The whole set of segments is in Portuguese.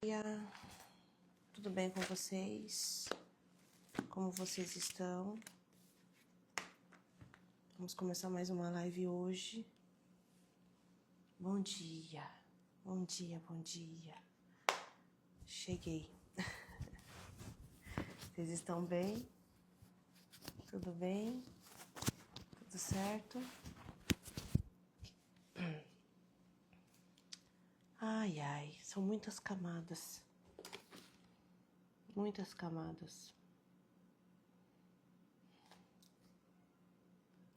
Dia, tudo bem com vocês? Como vocês estão? Vamos começar mais uma live hoje. Bom dia, bom dia, bom dia. Cheguei. Vocês estão bem? Tudo bem? Tudo certo? Ai, ai, são muitas camadas. Muitas camadas.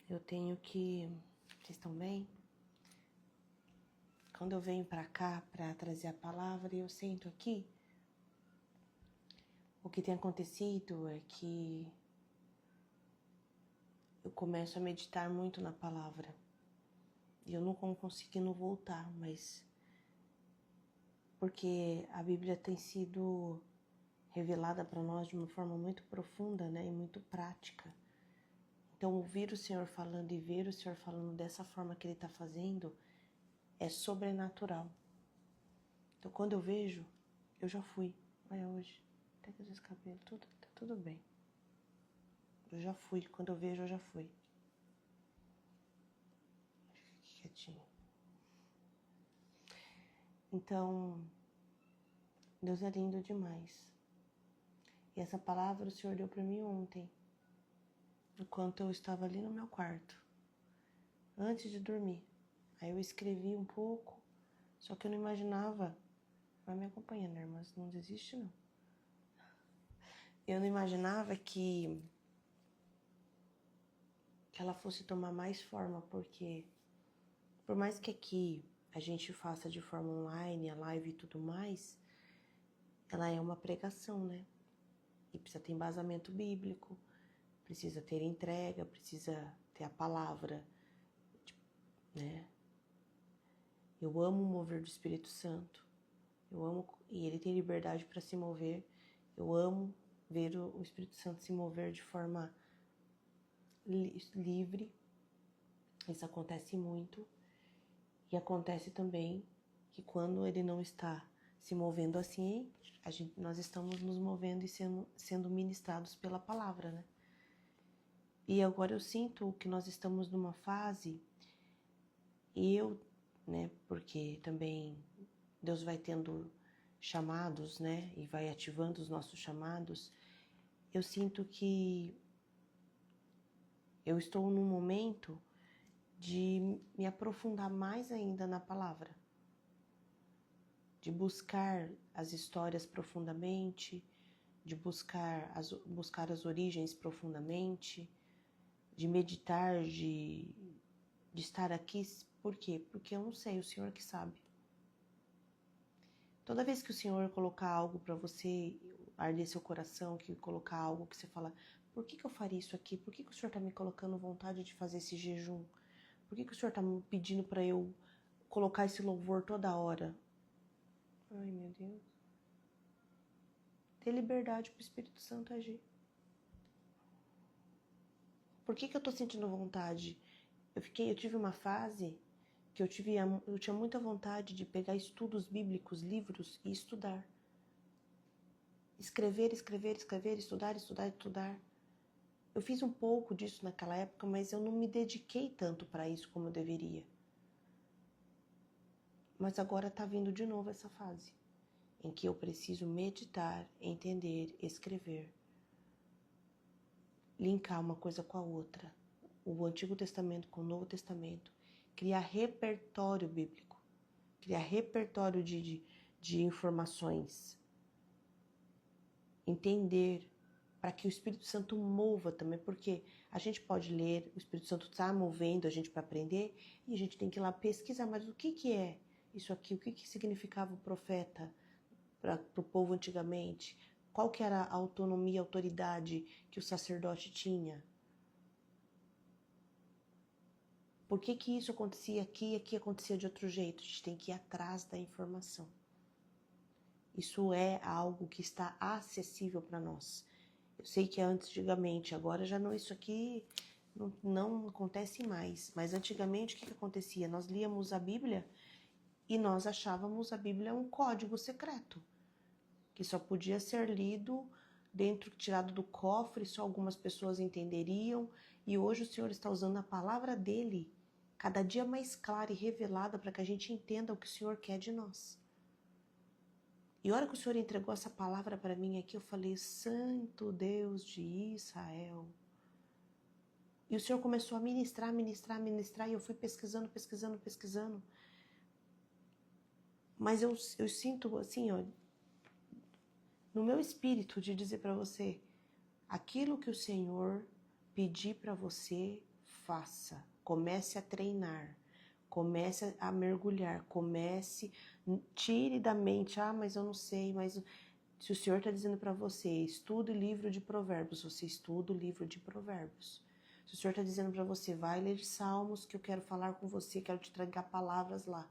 Eu tenho que... Vocês estão bem? Quando eu venho pra cá pra trazer a palavra e eu sento aqui, o que tem acontecido é que eu começo a meditar muito na palavra. E eu não conseguindo voltar, mas... Porque a Bíblia tem sido revelada para nós de uma forma muito profunda, né? E muito prática. Então, ouvir o Senhor falando e ver o Senhor falando dessa forma que Ele está fazendo é sobrenatural. Então, quando eu vejo, eu já fui. Olha, hoje, até que esse cabelo, tá tudo bem. Eu já fui. Quando eu vejo, eu já fui. Fique quietinho. Então, Deus é lindo demais. E essa palavra o Senhor deu para mim ontem, enquanto eu estava ali no meu quarto, antes de dormir. Aí eu escrevi um pouco, só que eu não imaginava. Vai me acompanhando, irmãs, não desiste não. Eu não imaginava que ela fosse tomar mais forma, porque por mais que aqui a gente faça de forma online, a live e tudo mais, ela é uma pregação, né? E precisa ter embasamento bíblico, precisa ter entrega, precisa ter a palavra, né? Eu amo o mover do Espírito Santo. Eu amo, e ele tem liberdade para se mover. Eu amo ver o Espírito Santo se mover de forma livre. Isso acontece muito. E acontece também que quando ele não está se movendo assim, nós estamos nos movendo e sendo ministrados pela palavra, né? E agora eu sinto que nós estamos numa fase, né, porque também Deus vai tendo chamados, né, e vai ativando os nossos chamados. Eu sinto que eu estou num momento de me aprofundar mais ainda na palavra, de buscar as histórias profundamente, de buscar as origens profundamente, de meditar, de estar aqui. Por quê? Porque eu não sei, o Senhor que sabe. Toda vez que o Senhor colocar algo para você, arder seu coração, que colocar algo que você fala, por que eu faria isso aqui? Por que o Senhor está me colocando vontade de fazer esse jejum? Por que o Senhor está me pedindo para eu colocar esse louvor toda hora? Ai, meu Deus. Dê liberdade para o Espírito Santo agir. Por que eu tô sentindo vontade? Eu tive uma fase que eu tinha muita vontade de pegar estudos bíblicos, livros e estudar. Escrever, estudar. Eu fiz um pouco disso naquela época, mas eu não me dediquei tanto para isso como eu deveria. Mas agora tá vindo de novo essa fase, em que eu preciso meditar, entender, escrever. Linkar uma coisa com a outra. O Antigo Testamento com o Novo Testamento. Criar repertório bíblico. Criar repertório de informações. Entender, para que o Espírito Santo mova também, porque a gente pode ler, o Espírito Santo está movendo a gente para aprender, e a gente tem que ir lá pesquisar, mas o que é isso aqui? O que significava o profeta para o povo antigamente? Qual que era a autonomia, a autoridade que o sacerdote tinha? Por que isso acontecia aqui e aqui acontecia de outro jeito? A gente tem que ir atrás da informação. Isso é algo que está acessível para nós. Eu sei que antigamente, agora já não, isso aqui não acontece mais. Mas antigamente o que acontecia? Nós líamos a Bíblia e nós achávamos a Bíblia um código secreto. que só podia ser lido dentro, tirado do cofre, só algumas pessoas entenderiam. E hoje o Senhor está usando a palavra dele, cada dia mais clara e revelada, para que a gente entenda o que o Senhor quer de nós. E a hora que o Senhor entregou essa palavra para mim aqui, eu falei, Santo Deus de Israel. E o Senhor começou a ministrar, e eu fui pesquisando. Mas eu sinto assim, ó, no meu espírito de dizer para você, aquilo que o Senhor pedir para você, faça. Comece a treinar, comece a mergulhar, tire da mente, mas eu não sei, mas se o Senhor está dizendo para você, estude o livro de Provérbios, você estuda o livro de Provérbios. Se o Senhor está dizendo para você, vai ler Salmos, que eu quero falar com você, quero te entregar palavras lá.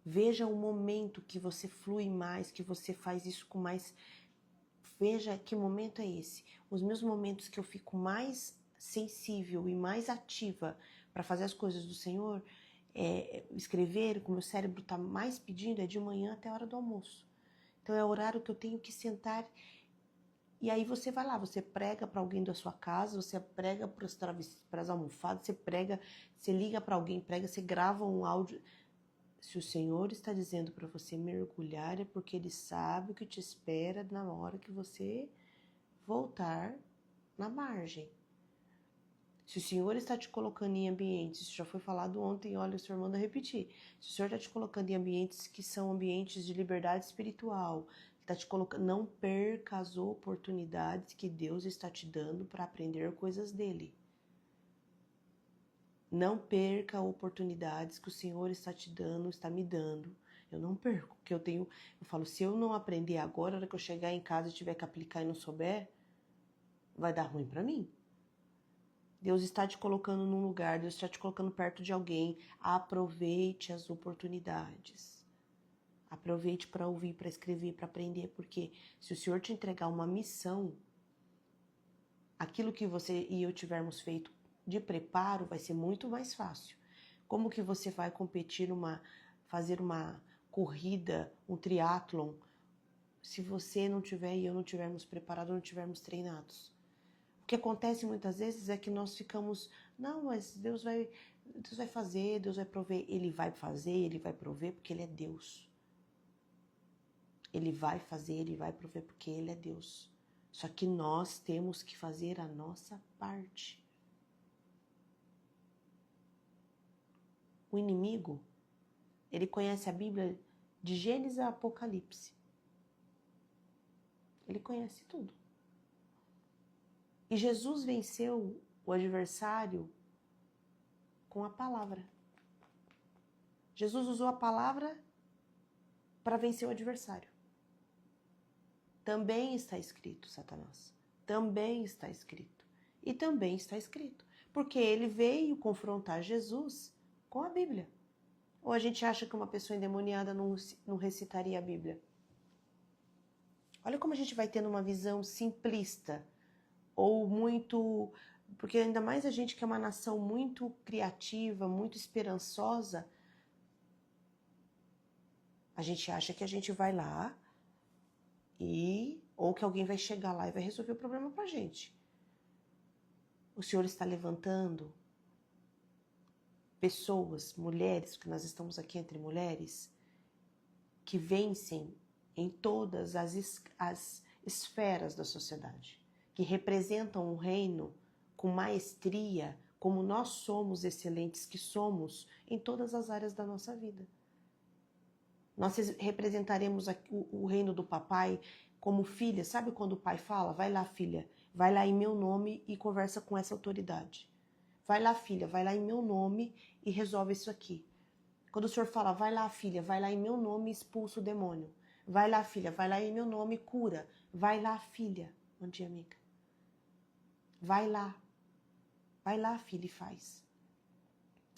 Veja o momento que você flui mais, que você faz isso com mais... Veja que momento é esse. Os meus momentos que eu fico mais sensível e mais ativa para fazer as coisas do Senhor, escrever, como o meu cérebro está mais pedindo, é de manhã até a hora do almoço. Então é o horário que eu tenho que sentar. E aí você vai lá, você prega para alguém da sua casa, você prega para as almofadas, você liga para alguém, você grava um áudio. Se o Senhor está dizendo para você mergulhar, é porque Ele sabe o que te espera na hora que você voltar na margem. Se o Senhor está te colocando em ambientes, isso já foi falado ontem, olha, o Senhor manda repetir. Se o Senhor está te colocando em ambientes que são ambientes de liberdade espiritual, está te colocando, não perca as oportunidades que Deus está te dando para aprender coisas dele. Não perca oportunidades que o Senhor está te dando, está me dando. Eu não perco, porque eu falo, se eu não aprender agora, na hora que eu chegar em casa e tiver que aplicar e não souber, vai dar ruim para mim. Deus está te colocando num lugar, Deus está te colocando perto de alguém. Aproveite as oportunidades. Aproveite para ouvir, para escrever, para aprender, porque se o Senhor te entregar uma missão, aquilo que você e eu tivermos feito de preparo vai ser muito mais fácil. Como que você vai competir fazer uma corrida, um triatlon, se você não tiver e eu não tivermos preparado, não tivermos treinados? O que acontece muitas vezes é que nós ficamos, não, mas Deus vai fazer, Deus vai prover. Ele vai fazer, Ele vai prover porque Ele é Deus. Ele vai fazer, Ele vai prover porque Ele é Deus. Só que nós temos que fazer a nossa parte. O inimigo, ele conhece a Bíblia de Gênesis a Apocalipse. Ele conhece tudo. E Jesus venceu o adversário com a palavra. Jesus usou a palavra para vencer o adversário. Também está escrito, Satanás. Também está escrito. E também está escrito. Porque ele veio confrontar Jesus com a Bíblia. Ou a gente acha que uma pessoa endemoniada não recitaria a Bíblia? Olha como a gente vai tendo uma visão simplista. Ou muito... Porque ainda mais a gente que é uma nação muito criativa, muito esperançosa, a gente acha que a gente vai lá ou que alguém vai chegar lá e vai resolver o problema pra gente. O Senhor está levantando pessoas, mulheres, porque nós estamos aqui entre mulheres, que vencem em todas as esferas da sociedade, que representam um reino com maestria, como nós somos excelentes que somos em todas as áreas da nossa vida. Nós representaremos o reino do papai como filha. Sabe quando o pai fala? Vai lá, filha, vai lá em meu nome e conversa com essa autoridade. Vai lá, filha, vai lá em meu nome e resolve isso aqui. Quando o Senhor fala, vai lá, filha, vai lá em meu nome e expulsa o demônio. Vai lá, filha, vai lá em meu nome e cura. Vai lá, filha. Bom dia, amiga. Vai lá, filha, e faz.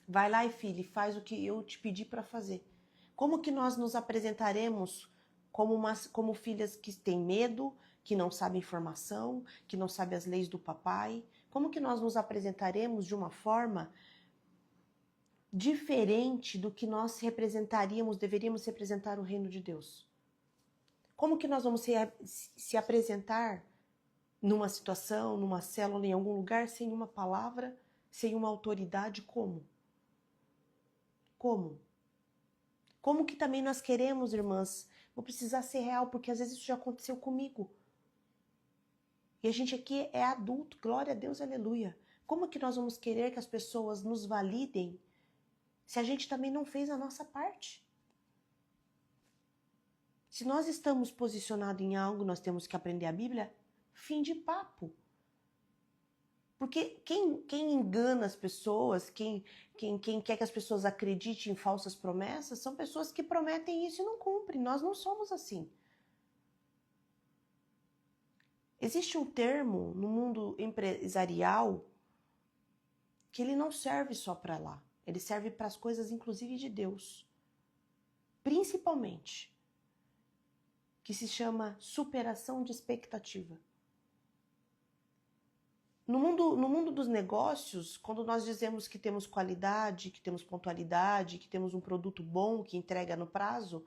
Vai lá, filha, e faz o que eu te pedi para fazer. Como que nós nos apresentaremos como filhas que têm medo, que não sabem informação, que não sabem as leis do papai? Como que nós nos apresentaremos de uma forma diferente do que nós representaríamos, deveríamos representar o reino de Deus? Como que nós vamos se apresentar numa situação, numa célula, em algum lugar, sem uma palavra, sem uma autoridade? Como? Como? Como que também nós queremos, irmãs, vou precisar ser real, porque às vezes isso já aconteceu comigo. E a gente aqui é adulto, glória a Deus, aleluia. Como que nós vamos querer que as pessoas nos validem se a gente também não fez a nossa parte? Se nós estamos posicionados em algo, nós temos que aprender a Bíblia, fim de papo. Porque quem engana as pessoas, quem quer que as pessoas acreditem em falsas promessas, são pessoas que prometem isso e não cumprem. Nós não somos assim. Existe um termo no mundo empresarial que ele não serve só para lá. Ele serve para as coisas, inclusive, de Deus. Principalmente, que se chama superação de expectativa. No mundo dos negócios, quando nós dizemos que temos qualidade, que temos pontualidade, que temos um produto bom, que entrega no prazo,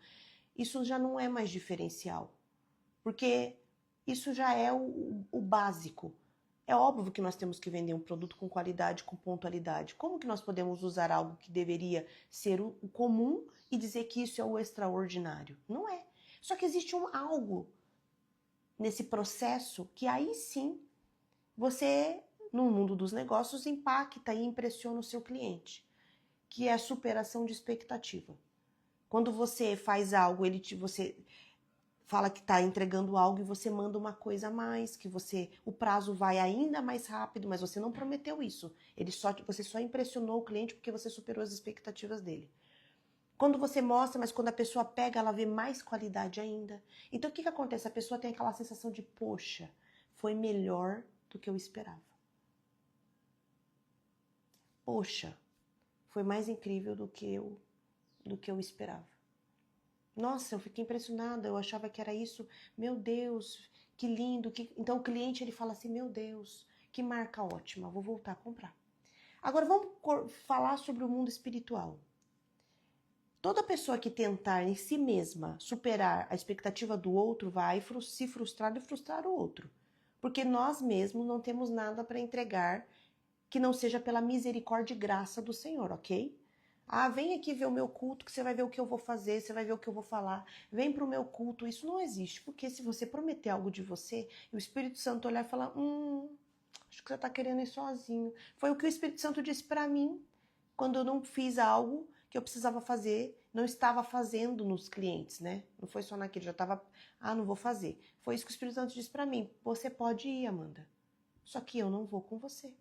isso já não é mais diferencial. Porque isso já é o básico. É óbvio que nós temos que vender um produto com qualidade, com pontualidade. Como que nós podemos usar algo que deveria ser o comum e dizer que isso é o extraordinário? Não é. Só que existe algo nesse processo que aí sim você, no mundo dos negócios, impacta e impressiona o seu cliente, que é a superação de expectativa. Quando você faz algo, você fala que está entregando algo e você manda uma coisa a mais, que o prazo vai ainda mais rápido, mas você não prometeu isso. Você só impressionou o cliente porque você superou as expectativas dele. Quando você mostra, mas quando a pessoa pega, ela vê mais qualidade ainda. Então o que acontece? A pessoa tem aquela sensação de, poxa, foi melhor do que eu esperava. Poxa, foi mais incrível do que eu esperava. Nossa, eu fiquei impressionada, eu achava que era isso. Meu Deus, que lindo. Então o cliente ele fala assim, meu Deus, que marca ótima, vou voltar a comprar. Agora vamos falar sobre o mundo espiritual. Toda pessoa que tentar em si mesma superar a expectativa do outro vai se frustrar e frustrar o outro. Porque nós mesmos não temos nada para entregar que não seja pela misericórdia e graça do Senhor, ok? Ah, vem aqui ver o meu culto que você vai ver o que eu vou fazer, você vai ver o que eu vou falar. Vem para o meu culto. Isso não existe, porque se você prometer algo de você e o Espírito Santo olhar e falar, acho que você está querendo ir sozinho. Foi o que o Espírito Santo disse para mim quando eu não fiz algo que eu precisava fazer, não estava fazendo nos clientes, né? Não foi só naquele, já estava, não vou fazer. Foi isso que o Espírito Santo disse para mim. Você pode ir, Amanda, só que eu não vou com você.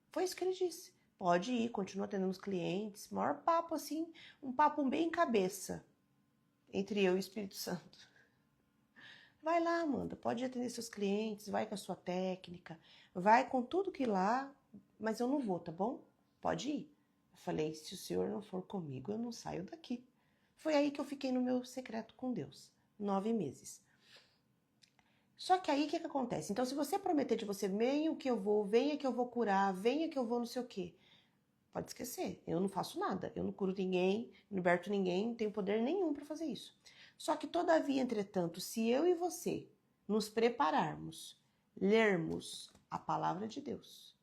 Foi isso que ele disse. Pode ir, continua atendendo os clientes. Maior papo assim, um papo bem cabeça entre eu e o Espírito Santo. Vai lá, Amanda, pode atender seus clientes, vai com a sua técnica, vai com tudo que lá, mas eu não vou, tá bom? Pode ir. Eu falei, se o senhor não for comigo, eu não saio daqui. Foi aí que eu fiquei no meu secreto com Deus, 9 meses. Só que aí o que acontece? Então, se você prometer de você, venha que eu vou, venha que eu vou curar, venha que eu vou não sei o quê, pode esquecer, eu não faço nada, eu não curo ninguém, não liberto ninguém, não tenho poder nenhum para fazer isso. Só que, todavia, entretanto, se eu e você nos prepararmos, lermos a palavra de Deus,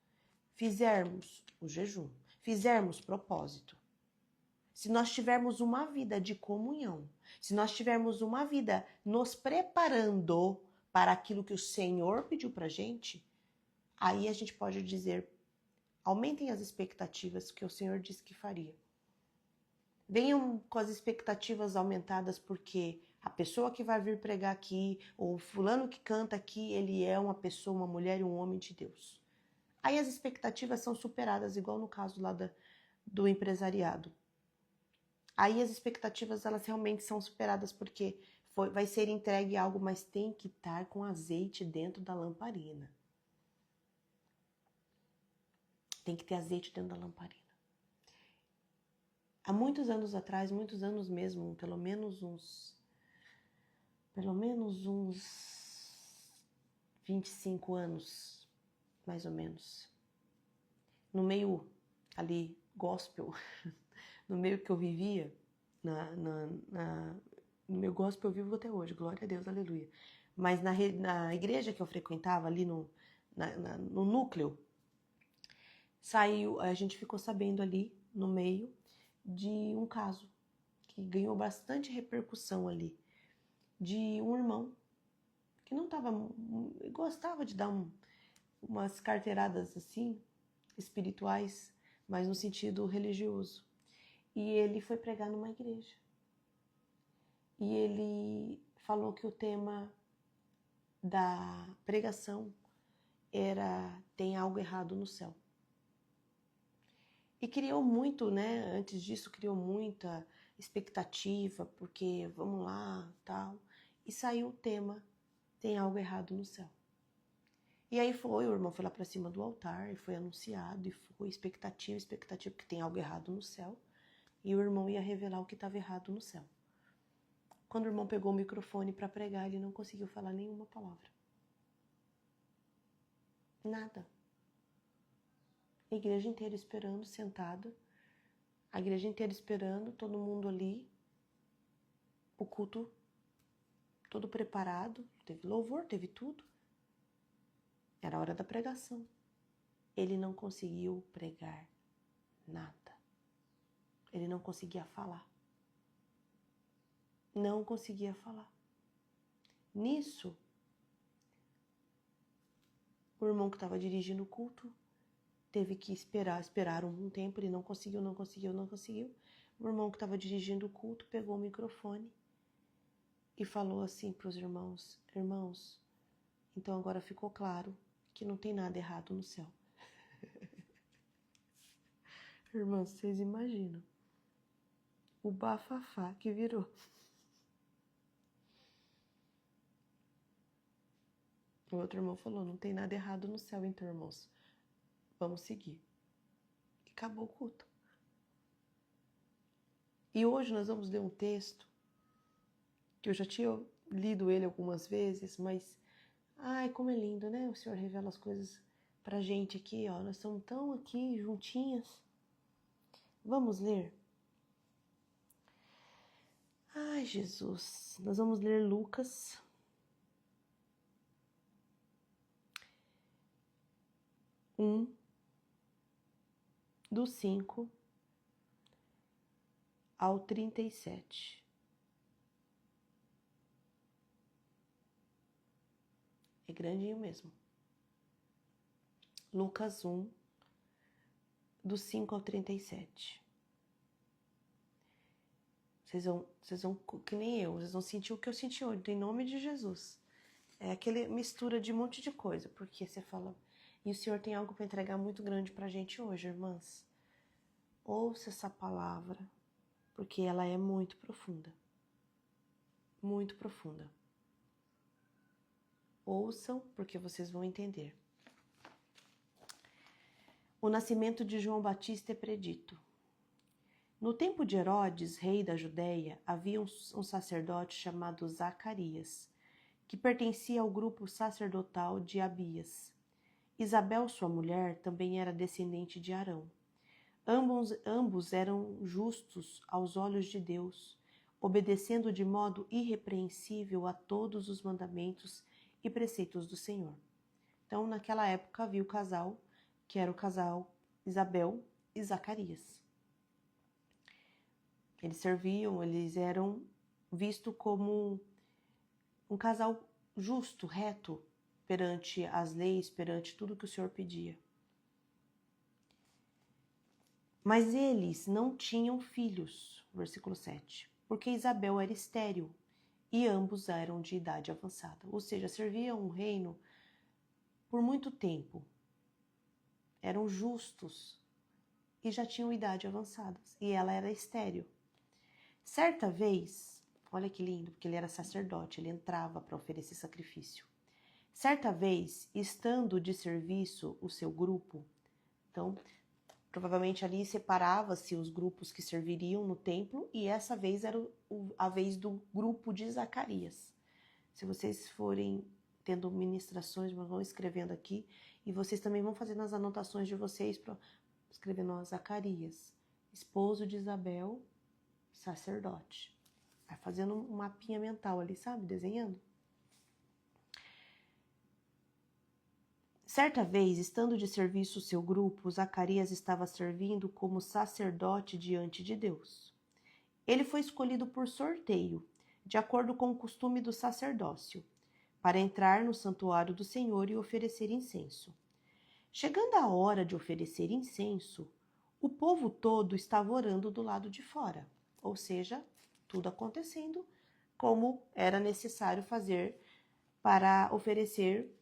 fizermos o jejum, fizermos propósito, se nós tivermos uma vida de comunhão, se nós tivermos uma vida nos preparando para aquilo que o Senhor pediu para a gente, aí a gente pode dizer, aumentem as expectativas que o Senhor disse que faria. Venham com as expectativas aumentadas porque a pessoa que vai vir pregar aqui, ou o fulano que canta aqui, ele é uma pessoa, uma mulher e um homem de Deus. Aí as expectativas são superadas, igual no caso lá do empresariado. Aí as expectativas, elas realmente são superadas porque vai ser entregue algo, mas tem que estar com azeite dentro da lamparina. Tem que ter azeite dentro da lamparina. Há muitos anos atrás, muitos anos mesmo, pelo menos uns 25 anos, mais ou menos, no meio ali gospel, no meio que eu vivia, no meu gospel eu vivo até hoje, glória a Deus, aleluia. Mas na igreja que eu frequentava, ali no núcleo, a gente ficou sabendo ali, no meio, de um caso que ganhou bastante repercussão ali, de um irmão que gostava de dar umas carteiradas assim, espirituais, mas no sentido religioso. E ele foi pregar numa igreja. E ele falou que o tema da pregação era "Tem algo errado no céu". E criou muito, né? Antes disso, criou muita expectativa, porque vamos lá, tal. E saiu o tema "Tem algo errado no céu". E aí o irmão foi lá para cima do altar, e foi anunciado, e foi expectativa, que tem algo errado no céu. E o irmão ia revelar o que estava errado no céu. Quando o irmão pegou o microfone para pregar, ele não conseguiu falar nenhuma palavra. Nada. A igreja inteira esperando, sentada. A igreja inteira esperando, todo mundo ali. O culto todo preparado. Teve louvor, teve tudo. Era a hora da pregação. Ele não conseguiu pregar nada. Ele não conseguia falar. Não conseguia falar. Nisso, o irmão que estava dirigindo o culto teve que esperar um tempo, ele não conseguiu. O irmão que estava dirigindo o culto pegou o microfone e falou assim para os irmãos: irmãos, então agora ficou claro que não tem nada errado no céu. Irmãos, vocês imaginam o bafafá que virou. O outro irmão falou: não tem nada errado no céu, então, irmãos, vamos seguir. E acabou o culto. E hoje nós vamos ler um texto que eu já tinha lido ele algumas vezes, mas ai, como é lindo, né? O Senhor revela as coisas pra gente aqui, ó. Nós estamos tão aqui juntinhas. Vamos ler? Ai, Jesus. Nós vamos ler Lucas 1, do 5 ao 37. É grandinho mesmo. Lucas 1, do 5 ao 37. Vocês vão, que nem eu, vocês vão sentir o que eu senti hoje, em nome de Jesus. É aquele mistura de um monte de coisa, porque você fala... E o Senhor tem algo para entregar muito grande pra gente hoje, irmãs. Ouça essa palavra, porque ela é muito profunda. Muito profunda. Ouçam, porque vocês vão entender. O nascimento de João Batista é predito. No tempo de Herodes, rei da Judéia, havia um sacerdote chamado Zacarias, que pertencia ao grupo sacerdotal de Abias. Isabel, sua mulher, também era descendente de Arão. Ambos eram justos aos olhos de Deus, obedecendo de modo irrepreensível a todos os mandamentos e preceitos do Senhor. Então, naquela época, havia o casal, que era o casal Isabel e Zacarias. Eles eram vistos como um casal justo, reto, perante as leis, perante tudo que o Senhor pedia. Mas eles não tinham filhos, versículo 7, porque Isabel era estéril e ambos eram de idade avançada, ou seja, serviam um reino por muito tempo, eram justos e já tinham idade avançada, e ela era estéril. Certa vez, olha que lindo, porque ele era sacerdote, ele entrava para oferecer sacrifício. Certa vez, estando de serviço o seu grupo, então, provavelmente ali separava-se os grupos que serviriam no templo, e essa vez era a vez do grupo de Zacarias. Se vocês forem tendo ministrações, vão escrevendo aqui, e vocês também vão fazendo as anotações de vocês escrevendo ó, Zacarias, esposo de Isabel, sacerdote. Vai fazendo um mapinha mental ali, sabe? Desenhando. Certa vez, estando de serviço o seu grupo, Zacarias estava servindo como sacerdote diante de Deus. Ele foi escolhido por sorteio, de acordo com o costume do sacerdócio, para entrar no santuário do Senhor e oferecer incenso. Chegando a hora de oferecer incenso, o povo todo estava orando do lado de fora, ou seja, tudo acontecendo como era necessário fazer para oferecer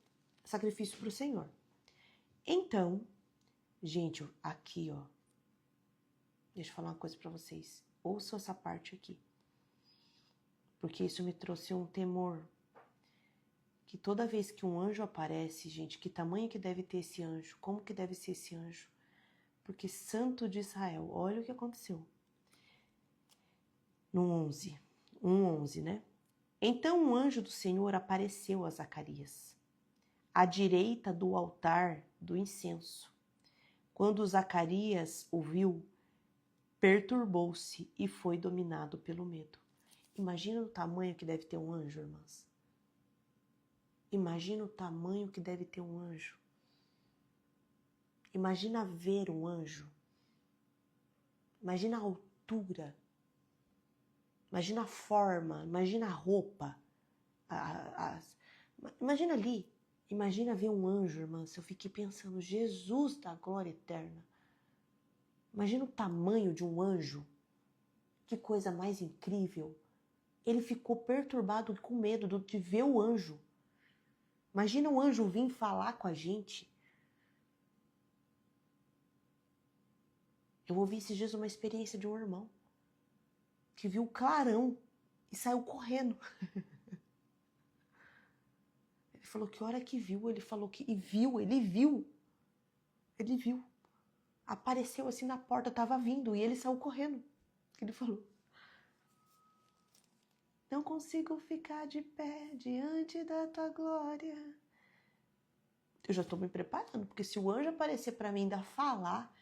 sacrifício para o Senhor. Então, gente, aqui, ó, deixa eu falar uma coisa para vocês. Ouçam essa parte aqui, porque isso me trouxe um temor, que toda vez que um anjo aparece, gente, que tamanho que deve ter esse anjo, como que deve ser esse anjo, porque Santo de Israel, olha o que aconteceu. No 11, né? Então um anjo do Senhor apareceu a Zacarias, à direita do altar do incenso. Quando Zacarias o viu, perturbou-se e foi dominado pelo medo. Imagina o tamanho que deve ter um anjo, irmãs. Imagina o tamanho que deve ter um anjo. Imagina ver um anjo. Imagina a altura. Imagina a forma. Imagina a roupa. Imagina ali. Imagina ver um anjo, irmãs. Eu fiquei pensando, Jesus da glória eterna. Imagina o tamanho de um anjo. Que coisa mais incrível. Ele ficou perturbado com medo de ver o anjo. Imagina um anjo vir falar com a gente. Eu ouvi esses dias uma experiência de um irmão que viu o clarão e saiu correndo. Ele falou que hora que viu, ele falou que ele viu. Apareceu assim na porta, estava vindo e ele saiu correndo. Ele falou: não consigo ficar de pé diante da tua glória. Eu já estou me preparando, porque se o anjo aparecer para mim ainda falar,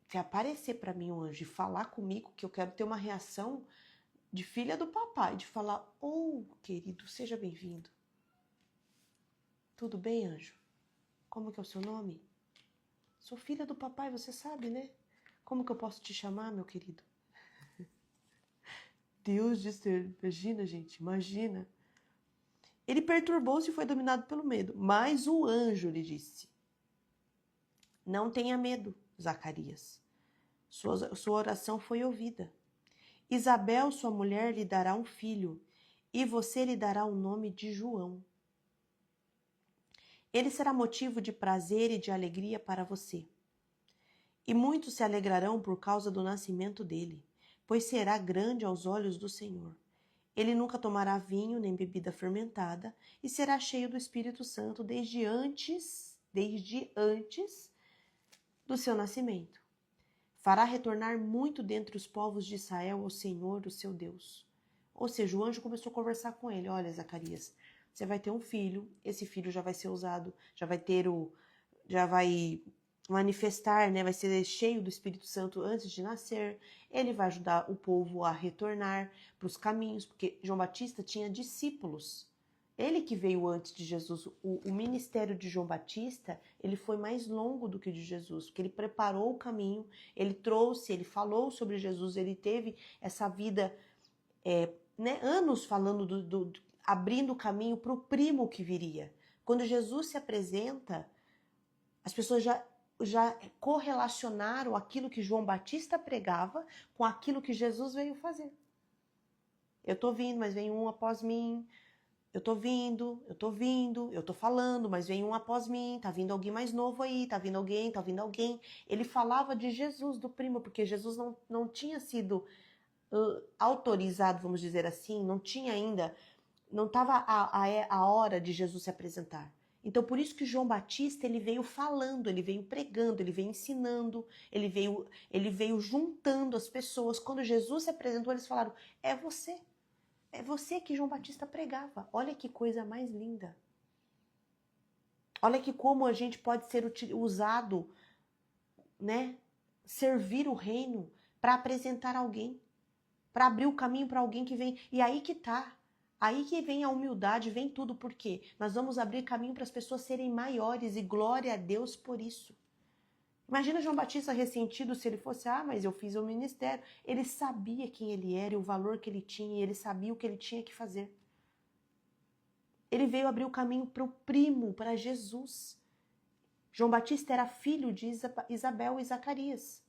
se aparecer para mim um anjo e falar comigo, que eu quero ter uma reação de filha do papai, de falar: oh, querido, seja bem-vindo. Tudo bem, anjo? Como que é o seu nome? Sou filha do papai, você sabe, né? Como que eu posso te chamar, meu querido? Deus disse, imagina, gente, imagina. Ele perturbou-se e foi dominado pelo medo, mas o anjo lhe disse: não tenha medo, Zacarias. Sua oração foi ouvida. Isabel, sua mulher, lhe dará um filho, e você lhe dará o nome de João. Ele será motivo de prazer e de alegria para você. E muitos se alegrarão por causa do nascimento dele, pois será grande aos olhos do Senhor. Ele nunca tomará vinho nem bebida fermentada e será cheio do Espírito Santo desde antes do seu nascimento. Fará retornar muito dentre os povos de Israel ao Senhor, o seu Deus. Ou seja, o anjo começou a conversar com ele. Olha, Zacarias, você vai ter um filho, esse filho já vai ser usado, já vai manifestar, né? Vai ser cheio do Espírito Santo antes de nascer. Ele vai ajudar o povo a retornar para os caminhos, porque João Batista tinha discípulos. Ele que veio antes de Jesus. O ministério de João Batista, ele foi mais longo do que o de Jesus, porque ele preparou o caminho, ele trouxe, ele falou sobre Jesus, ele teve essa vida, anos falando, abrindo o caminho para o primo que viria. Quando Jesus se apresenta, as pessoas já correlacionaram aquilo que João Batista pregava com aquilo que Jesus veio fazer. Eu tô vindo, mas vem um após mim. Eu tô vindo, eu tô falando, mas vem um após mim, tá vindo alguém mais novo aí, tá vindo alguém. Ele falava de Jesus, do primo, porque Jesus não tinha sido autorizado, vamos dizer assim, não tinha ainda, não estava a hora de Jesus se apresentar. Então, por isso que João Batista, ele veio falando, ele veio pregando, ele veio ensinando, ele veio juntando as pessoas. Quando Jesus se apresentou, eles falaram: é você. É você que João Batista pregava. Olha que coisa mais linda. Olha que como a gente pode ser usado, né? Servir o reino para apresentar alguém, para abrir o caminho para alguém que vem. E aí que tá. Aí que vem a humildade, vem tudo, porque nós vamos abrir caminho para as pessoas serem maiores e glória a Deus por isso. Imagina João Batista ressentido se ele fosse, mas eu fiz o ministério. Ele sabia quem ele era e o valor que ele tinha, e ele sabia o que ele tinha que fazer. Ele veio abrir o caminho para o primo, para Jesus. João Batista era filho de Isabel e Zacarias.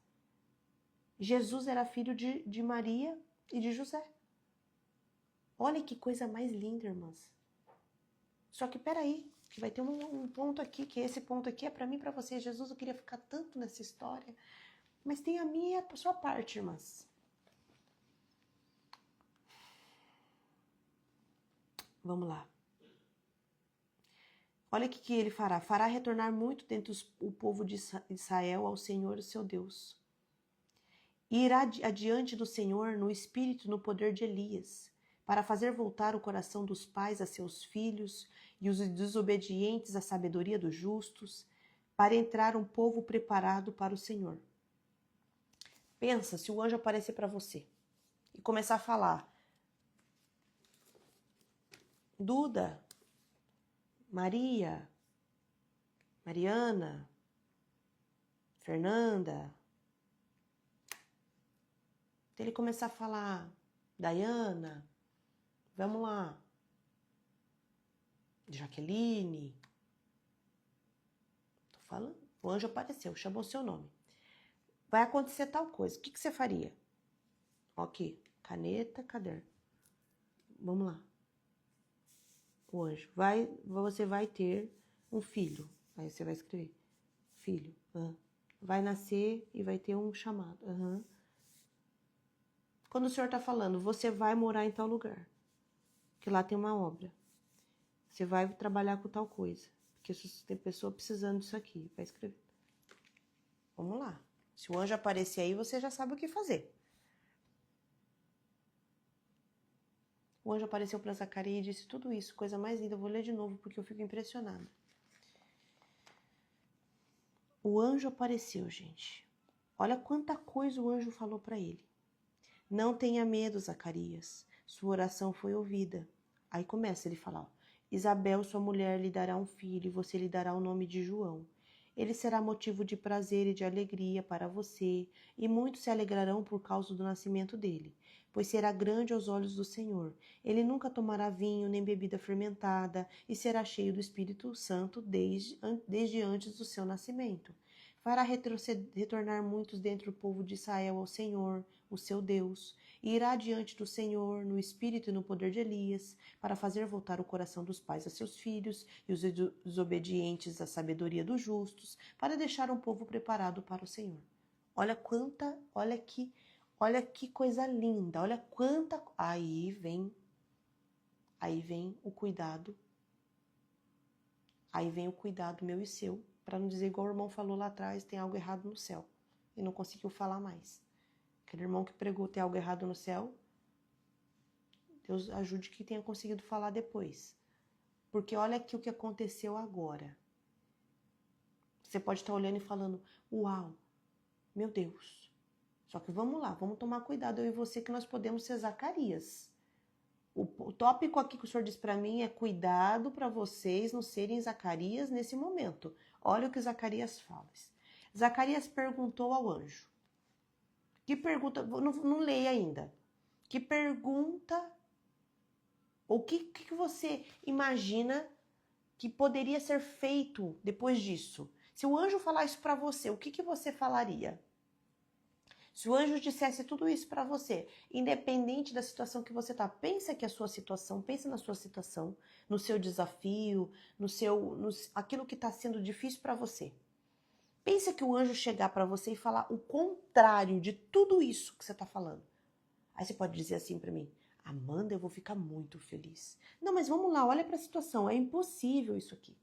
Jesus era filho de Maria e de José. Olha que coisa mais linda, irmãs. Só que peraí, que vai ter um ponto aqui, que esse ponto aqui é para mim e para você. Jesus, eu queria ficar tanto nessa história, mas tem a minha e a sua parte, irmãs. Vamos lá. Olha o que ele fará. Fará retornar muito dentre o povo de Israel ao Senhor, o seu Deus. E irá adiante do Senhor no espírito e no poder de Elias, para fazer voltar o coração dos pais a seus filhos e os desobedientes à sabedoria dos justos, para entrar um povo preparado para o Senhor. Pensa, se o anjo aparecer para você e começar a falar: Duda, Maria, Mariana, Fernanda. Se ele começar a falar: Dayana, vamos lá, Jaqueline. Tô falando, o anjo apareceu, chamou seu nome. Vai acontecer tal coisa. O que você faria? Ok, caneta, caderno. Vamos lá. O anjo, você vai ter um filho. Aí você vai escrever, filho. Vai nascer e vai ter um chamado. Quando o senhor está falando, você vai morar em tal lugar, que lá tem uma obra. Você vai trabalhar com tal coisa, porque tem pessoa precisando disso aqui. Vai escrever. Vamos lá. Se o anjo aparecer aí, você já sabe o que fazer. O anjo apareceu para Zacarias e disse tudo isso, coisa mais linda. Eu vou ler de novo porque eu fico impressionada. O anjo apareceu, gente. Olha quanta coisa o anjo falou para ele. Não tenha medo, Zacarias. Sua oração foi ouvida. Aí começa ele a falar: Isabel, sua mulher, lhe dará um filho e você lhe dará o nome de João. Ele será motivo de prazer e de alegria para você, e muitos se alegrarão por causa do nascimento dele, pois será grande aos olhos do Senhor. Ele nunca tomará vinho nem bebida fermentada, e será cheio do Espírito Santo desde antes do seu nascimento. Fará retornar muitos dentre o povo de Israel ao Senhor, o seu Deus, e irá diante do Senhor no espírito e no poder de Elias, para fazer voltar o coração dos pais a seus filhos e os desobedientes à sabedoria dos justos, para deixar um povo preparado para o Senhor. Olha que coisa linda, olha quanta... Aí vem o cuidado. Aí vem o cuidado meu e seu, para não dizer igual o irmão falou lá atrás, tem algo errado no céu, e não conseguiu falar mais. Aquele irmão que pregou tem algo errado no céu, Deus ajude que tenha conseguido falar depois. Porque olha aqui o que aconteceu agora. Você pode estar olhando e falando, uau, meu Deus. Só que vamos lá, vamos tomar cuidado, eu e você, que nós podemos ser Zacarias. O tópico aqui que o senhor disse para mim é cuidado para vocês não serem Zacarias nesse momento. Olha o que Zacarias fala. Zacarias perguntou ao anjo. Que pergunta, não leia ainda. Que pergunta, ou que você imagina que poderia ser feito depois disso? Se o anjo falar isso para você, o que você falaria? Se o anjo dissesse tudo isso para você, independente da situação que você está, pensa que a sua situação, pensa na sua situação, no seu desafio, aquilo que está sendo difícil para você. Pensa que o anjo chegar para você e falar o contrário de tudo isso que você está falando. Aí você pode dizer assim para mim, Amanda, eu vou ficar muito feliz. Não, mas vamos lá, olha para a situação, é impossível isso aqui.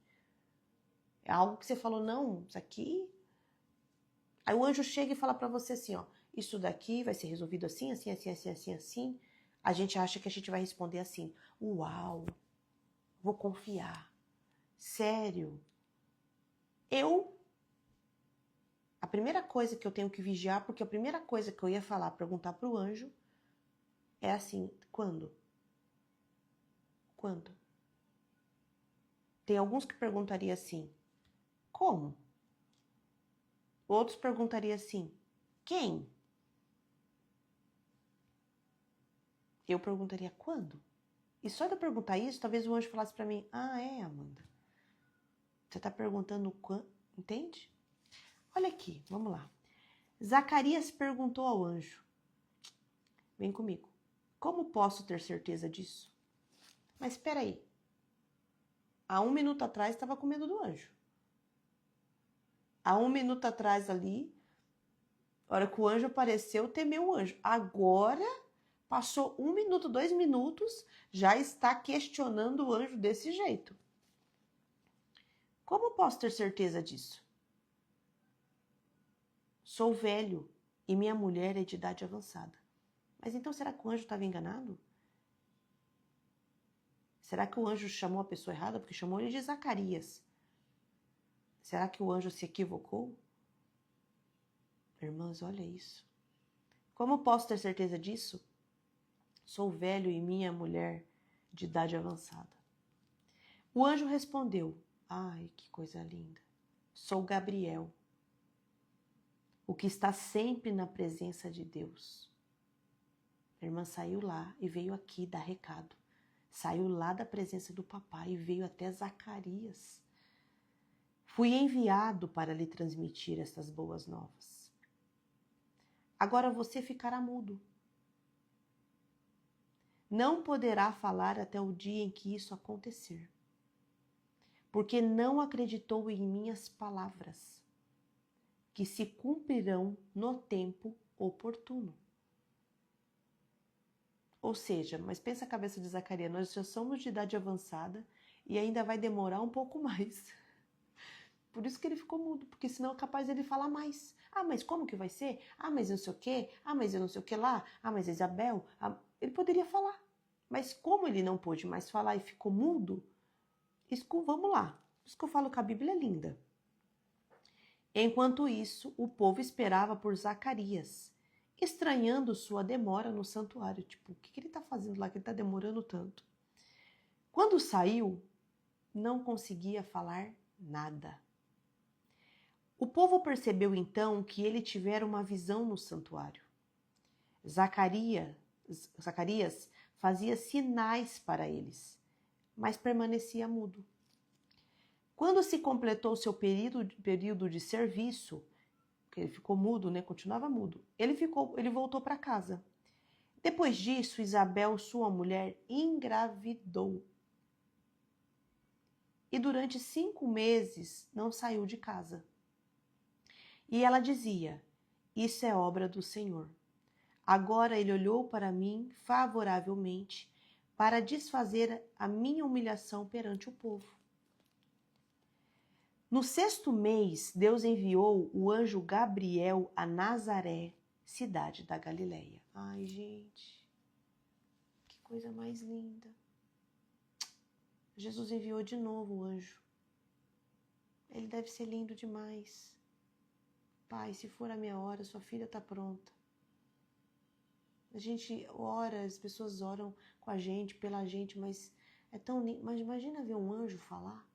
É algo que você falou, não, isso aqui... Aí o anjo chega e fala para você assim, ó, isso daqui vai ser resolvido assim, assim, assim, assim, assim, assim. A gente acha que a gente vai responder assim, uau, vou confiar, sério, A primeira coisa que eu tenho que vigiar, porque a primeira coisa que eu ia falar, perguntar para o anjo, é assim, quando? Quando? Tem alguns que perguntariam assim, como? Outros perguntariam assim, quem? Eu perguntaria quando? E só de eu perguntar isso, talvez o anjo falasse para mim, Amanda, você está perguntando quando? Entende? Olha aqui, vamos lá. Zacarias perguntou ao anjo, vem comigo, como posso ter certeza disso? Mas espera aí, há 1 minuto atrás estava com medo do anjo. Há 1 minuto atrás ali, a hora que o anjo apareceu, temeu o anjo. Agora, passou 1 minuto, 2 minutos, já está questionando o anjo desse jeito. Como posso ter certeza disso? Sou velho e minha mulher é de idade avançada. Mas então será que o anjo estava enganado? Será que o anjo chamou a pessoa errada? Porque chamou ele de Zacarias. Será que o anjo se equivocou? Irmãs, olha isso. Como posso ter certeza disso? Sou velho e minha mulher de idade avançada. O anjo respondeu, ai, que coisa linda. Sou Gabriel, o que está sempre na presença de Deus. A irmã saiu lá e veio aqui dar recado. Saiu lá da presença do papai e veio até Zacarias. Fui enviado para lhe transmitir estas boas novas. Agora você ficará mudo. Não poderá falar até o dia em que isso acontecer, porque não acreditou em minhas palavras, que se cumprirão no tempo oportuno. Ou seja, mas pensa a cabeça de Zacarias, nós já somos de idade avançada e ainda vai demorar um pouco mais. Por isso que ele ficou mudo, porque senão é capaz ele falar mais. Mas como que vai ser? Mas não sei o quê. Mas eu não sei o que lá. Mas Isabel. Ele poderia falar. Mas como ele não pôde mais falar e ficou mudo, vamos lá. Por isso que eu falo que a Bíblia é linda. Enquanto isso, o povo esperava por Zacarias, estranhando sua demora no santuário. Tipo, o que ele está fazendo lá que ele está demorando tanto? Quando saiu, não conseguia falar nada. O povo percebeu então que ele tivera uma visão no santuário. Zacarias fazia sinais para eles, mas permanecia mudo. Quando se completou seu período de serviço, que ele ficou mudo, né? Continuava mudo. Ele voltou para casa. Depois disso, Isabel, sua mulher, engravidou. E durante 5 meses não saiu de casa. E ela dizia, isso é obra do Senhor. Agora ele olhou para mim favoravelmente para desfazer a minha humilhação perante o povo. No 6º mês, Deus enviou o anjo Gabriel a Nazaré, cidade da Galileia. Ai, gente, que coisa mais linda. Jesus enviou de novo o anjo. Ele deve ser lindo demais. Pai, se for a minha hora, sua filha está pronta. A gente ora, as pessoas oram com a gente, pela gente, mas é tão lindo. Mas imagina ver um anjo falar.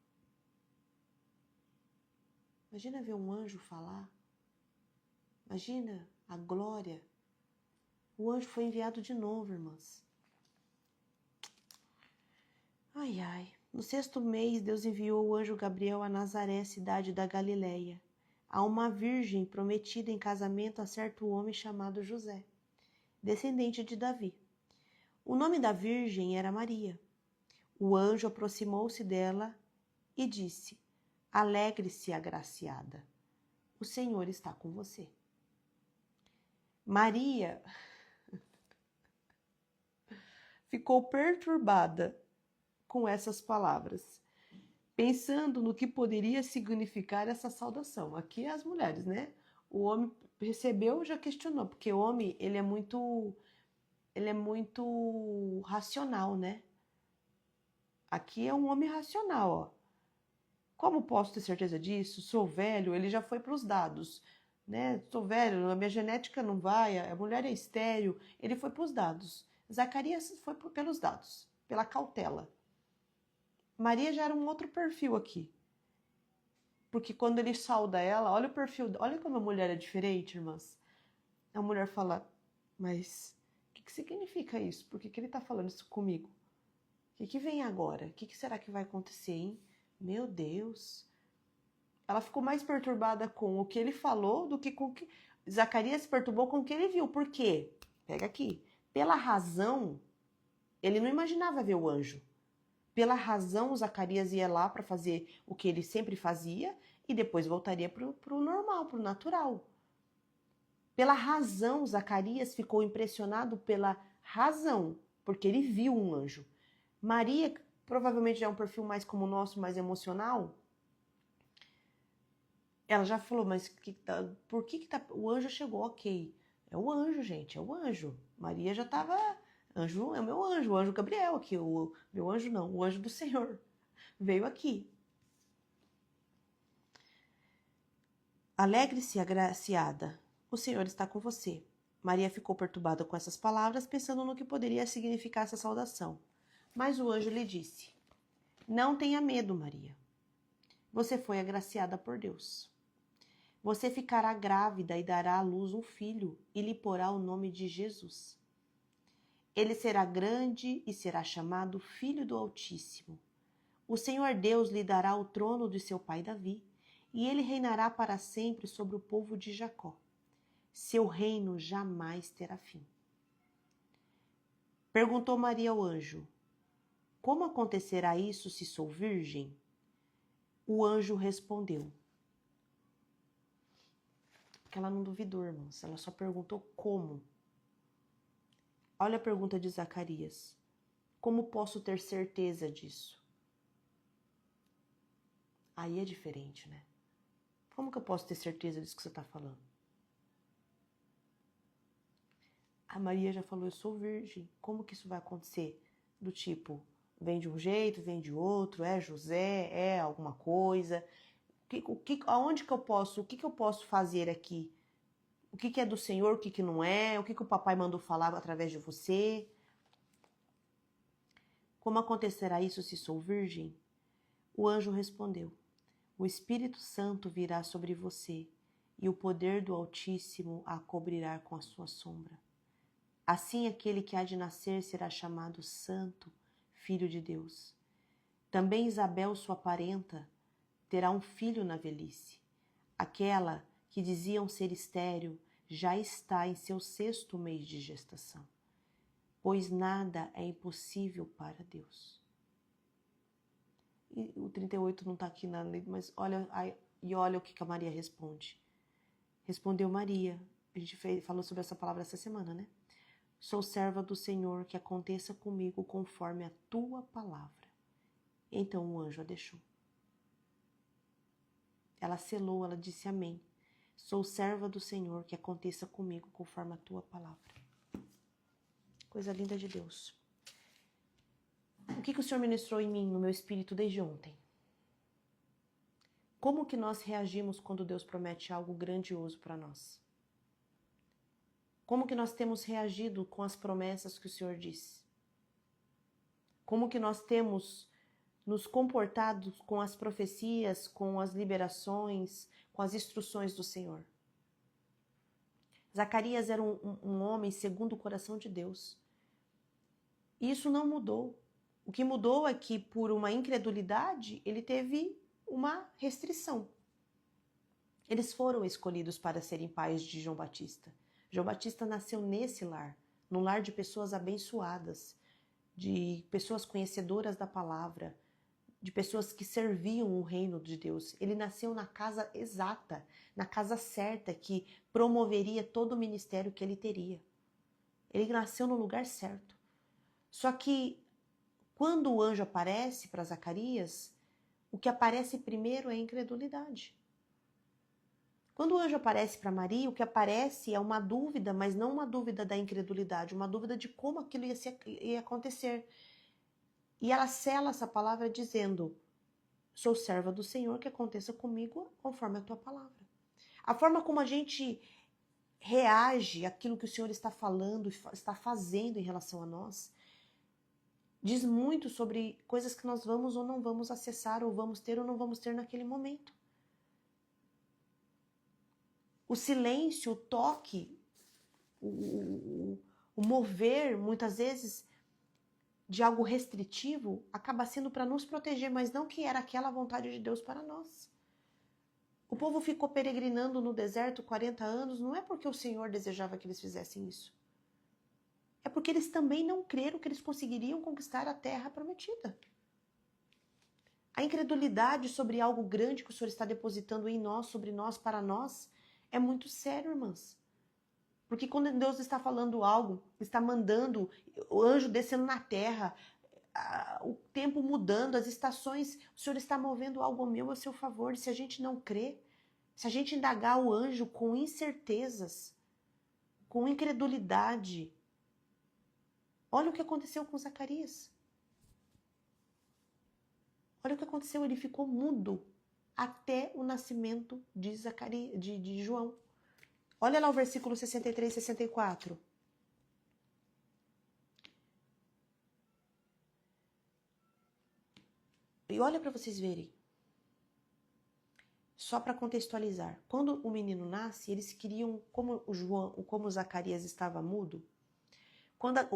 Imagina ver um anjo falar. Imagina a glória. O anjo foi enviado de novo, irmãs. Ai, ai. No 6º mês, Deus enviou o anjo Gabriel a Nazaré, cidade da Galileia, a uma virgem prometida em casamento a certo homem chamado José, descendente de Davi. O nome da virgem era Maria. O anjo aproximou-se dela e disse, alegre-se, agraciada, o Senhor está com você. Maria ficou perturbada com essas palavras, pensando no que poderia significar essa saudação. Aqui é as mulheres, né? O homem recebeu, já questionou, porque o homem, ele é muito racional, né? Aqui é um homem racional, ó. Como posso ter certeza disso? Sou velho, ele já foi para os dados, né? Sou velho, a minha genética não vai, a mulher é estéril, ele foi para os dados. Zacarias foi pelos dados, pela cautela. Maria já era um outro perfil aqui. Porque quando ele sauda ela, olha o perfil, olha como a mulher é diferente, irmãs. A mulher fala, mas o que significa isso? Por que ele está falando isso comigo? O que vem agora? O que será que vai acontecer, hein? Meu Deus. Ela ficou mais perturbada com o que ele falou do que com o que... Zacarias se perturbou com o que ele viu. Por quê? Pega aqui. Pela razão, ele não imaginava ver o anjo. Pela razão, Zacarias ia lá para fazer o que ele sempre fazia e depois voltaria para o normal, para o natural. Pela razão, Zacarias ficou impressionado pela razão, porque ele viu um anjo. Maria, provavelmente já é um perfil mais como o nosso, mais emocional. Ela já falou, mas por que o anjo chegou? Ok, é o anjo, gente, é o anjo. Maria já estava, anjo, é o meu anjo, o anjo Gabriel aqui, o meu anjo não, o anjo do Senhor veio aqui. Alegre-se, agraciada, o Senhor está com você. Maria ficou perturbada com essas palavras, pensando no que poderia significar essa saudação. Mas o anjo lhe disse, não tenha medo, Maria. Você foi agraciada por Deus. Você ficará grávida e dará à luz um filho e lhe porá o nome de Jesus. Ele será grande e será chamado Filho do Altíssimo. O Senhor Deus lhe dará o trono de seu pai Davi, e ele reinará para sempre sobre o povo de Jacó. Seu reino jamais terá fim. Perguntou Maria ao anjo, como acontecerá isso se sou virgem? O anjo respondeu. Porque ela não duvidou, irmãos, ela só perguntou como. Olha a pergunta de Zacarias. Como posso ter certeza disso? Aí é diferente, né? Como que eu posso ter certeza disso que você está falando? A Maria já falou, eu sou virgem. Como que isso vai acontecer? Do tipo, vem de um jeito, vem de outro, é José, é alguma coisa. Aonde que eu posso, o que eu posso fazer aqui? O que é do Senhor, o que não é? O que o papai mandou falar através de você? Como acontecerá isso se sou virgem? O anjo respondeu, o Espírito Santo virá sobre você e o poder do Altíssimo a cobrirá com a sua sombra. Assim aquele que há de nascer será chamado Santo, Filho de Deus. Também Isabel, sua parenta, terá um filho na velhice. Aquela que diziam ser estéril já está em seu 6º mês de gestação, pois nada é impossível para Deus. E o 38 não está aqui na lei, mas olha o que a Maria responde. Respondeu Maria, a gente falou sobre essa palavra essa semana, né? Sou serva do Senhor, que aconteça comigo conforme a tua palavra. Então o anjo a deixou. Ela selou, ela disse amém. Sou serva do Senhor, que aconteça comigo conforme a tua palavra. Coisa linda de Deus. O que o Senhor ministrou em mim, no meu espírito, desde ontem? Como que nós reagimos quando Deus promete algo grandioso para nós? Como que nós temos reagido com as promessas que o Senhor disse? Como que nós temos nos comportado com as profecias, com as liberações, com as instruções do Senhor? Zacarias era um homem segundo o coração de Deus. E isso não mudou. O que mudou é que, por uma incredulidade, ele teve uma restrição. Eles foram escolhidos para serem pais de João Batista. João Batista nasceu nesse lar, num lar de pessoas abençoadas, de pessoas conhecedoras da palavra, de pessoas que serviam o reino de Deus. Ele nasceu na casa exata, na casa certa, que promoveria todo o ministério que ele teria. Ele nasceu no lugar certo. Só que, quando o anjo aparece para Zacarias, o que aparece primeiro é a incredulidade. Quando o anjo aparece para Maria, o que aparece é uma dúvida, mas não uma dúvida da incredulidade, uma dúvida de como aquilo ia acontecer. E ela sela essa palavra dizendo, sou serva do Senhor, que aconteça comigo conforme a tua palavra. A forma como a gente reage àquilo que o Senhor está falando, está fazendo em relação a nós, diz muito sobre coisas que nós vamos ou não vamos acessar, ou vamos ter ou não vamos ter naquele momento. O silêncio, o toque, o mover, muitas vezes, de algo restritivo, acaba sendo para nos proteger, mas não que era aquela vontade de Deus para nós. O povo ficou peregrinando no deserto 40 anos, não é porque o Senhor desejava que eles fizessem isso. É porque eles também não creram que eles conseguiriam conquistar a terra prometida. A incredulidade sobre algo grande que o Senhor está depositando em nós, sobre nós, para nós, é muito sério, irmãs. Porque quando Deus está falando algo, está mandando o anjo descendo na terra, o tempo mudando, as estações, o Senhor está movendo algo meu a seu favor. E se a gente não crê, se a gente indagar o anjo com incertezas, com incredulidade, olha o que aconteceu com Zacarias. Olha o que aconteceu, ele ficou mudo até o nascimento de João. Olha lá o versículo 63 e 64. E olha para vocês verem. Só para contextualizar. Quando o menino nasce, eles queriam, como Zacarias estava mudo,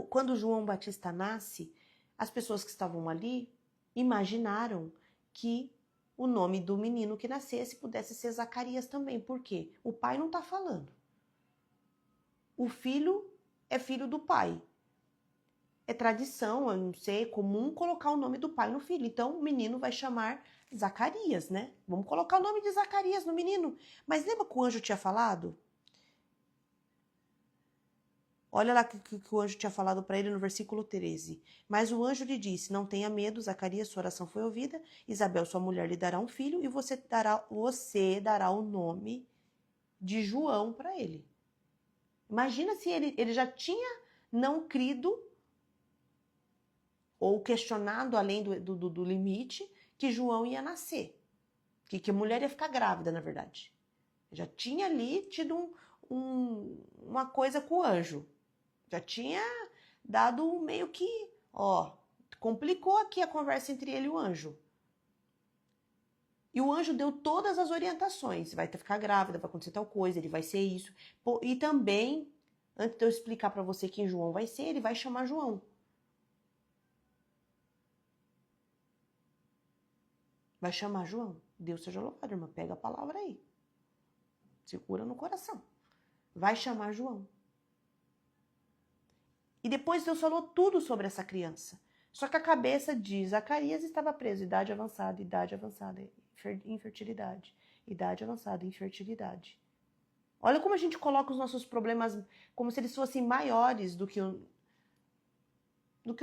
quando João Batista nasce, as pessoas que estavam ali imaginaram que o nome do menino que nascesse pudesse ser Zacarias também. Por quê? O pai não está falando. O filho é filho do pai. É tradição, eu não sei, é comum colocar o nome do pai no filho. Então, o menino vai chamar Zacarias, né? Vamos colocar o nome de Zacarias no menino. Mas lembra que o anjo tinha falado? Olha lá que o anjo tinha falado para ele no versículo 13. Mas o anjo lhe disse, não tenha medo, Zacarias, sua oração foi ouvida. Isabel, sua mulher, lhe dará um filho e você dará o nome de João para ele. Imagina se ele já tinha não crido ou questionado além do limite que João ia nascer. Que a mulher ia ficar grávida, na verdade. Já tinha ali tido uma coisa com o anjo. Já tinha dado meio que, complicou aqui a conversa entre ele e o anjo. E o anjo deu todas as orientações. Vai ficar grávida, vai acontecer tal coisa, ele vai ser isso. E também, antes de eu explicar para você quem João vai ser, ele vai chamar João. Vai chamar João. Deus seja louvado, irmã. Pega a palavra aí. Segura no coração. Vai chamar João. E depois Deus falou tudo sobre essa criança. Só que a cabeça de Zacarias estava presa. Idade avançada, infertilidade. Idade avançada, infertilidade. Olha como a gente coloca os nossos problemas como se eles fossem maiores do que o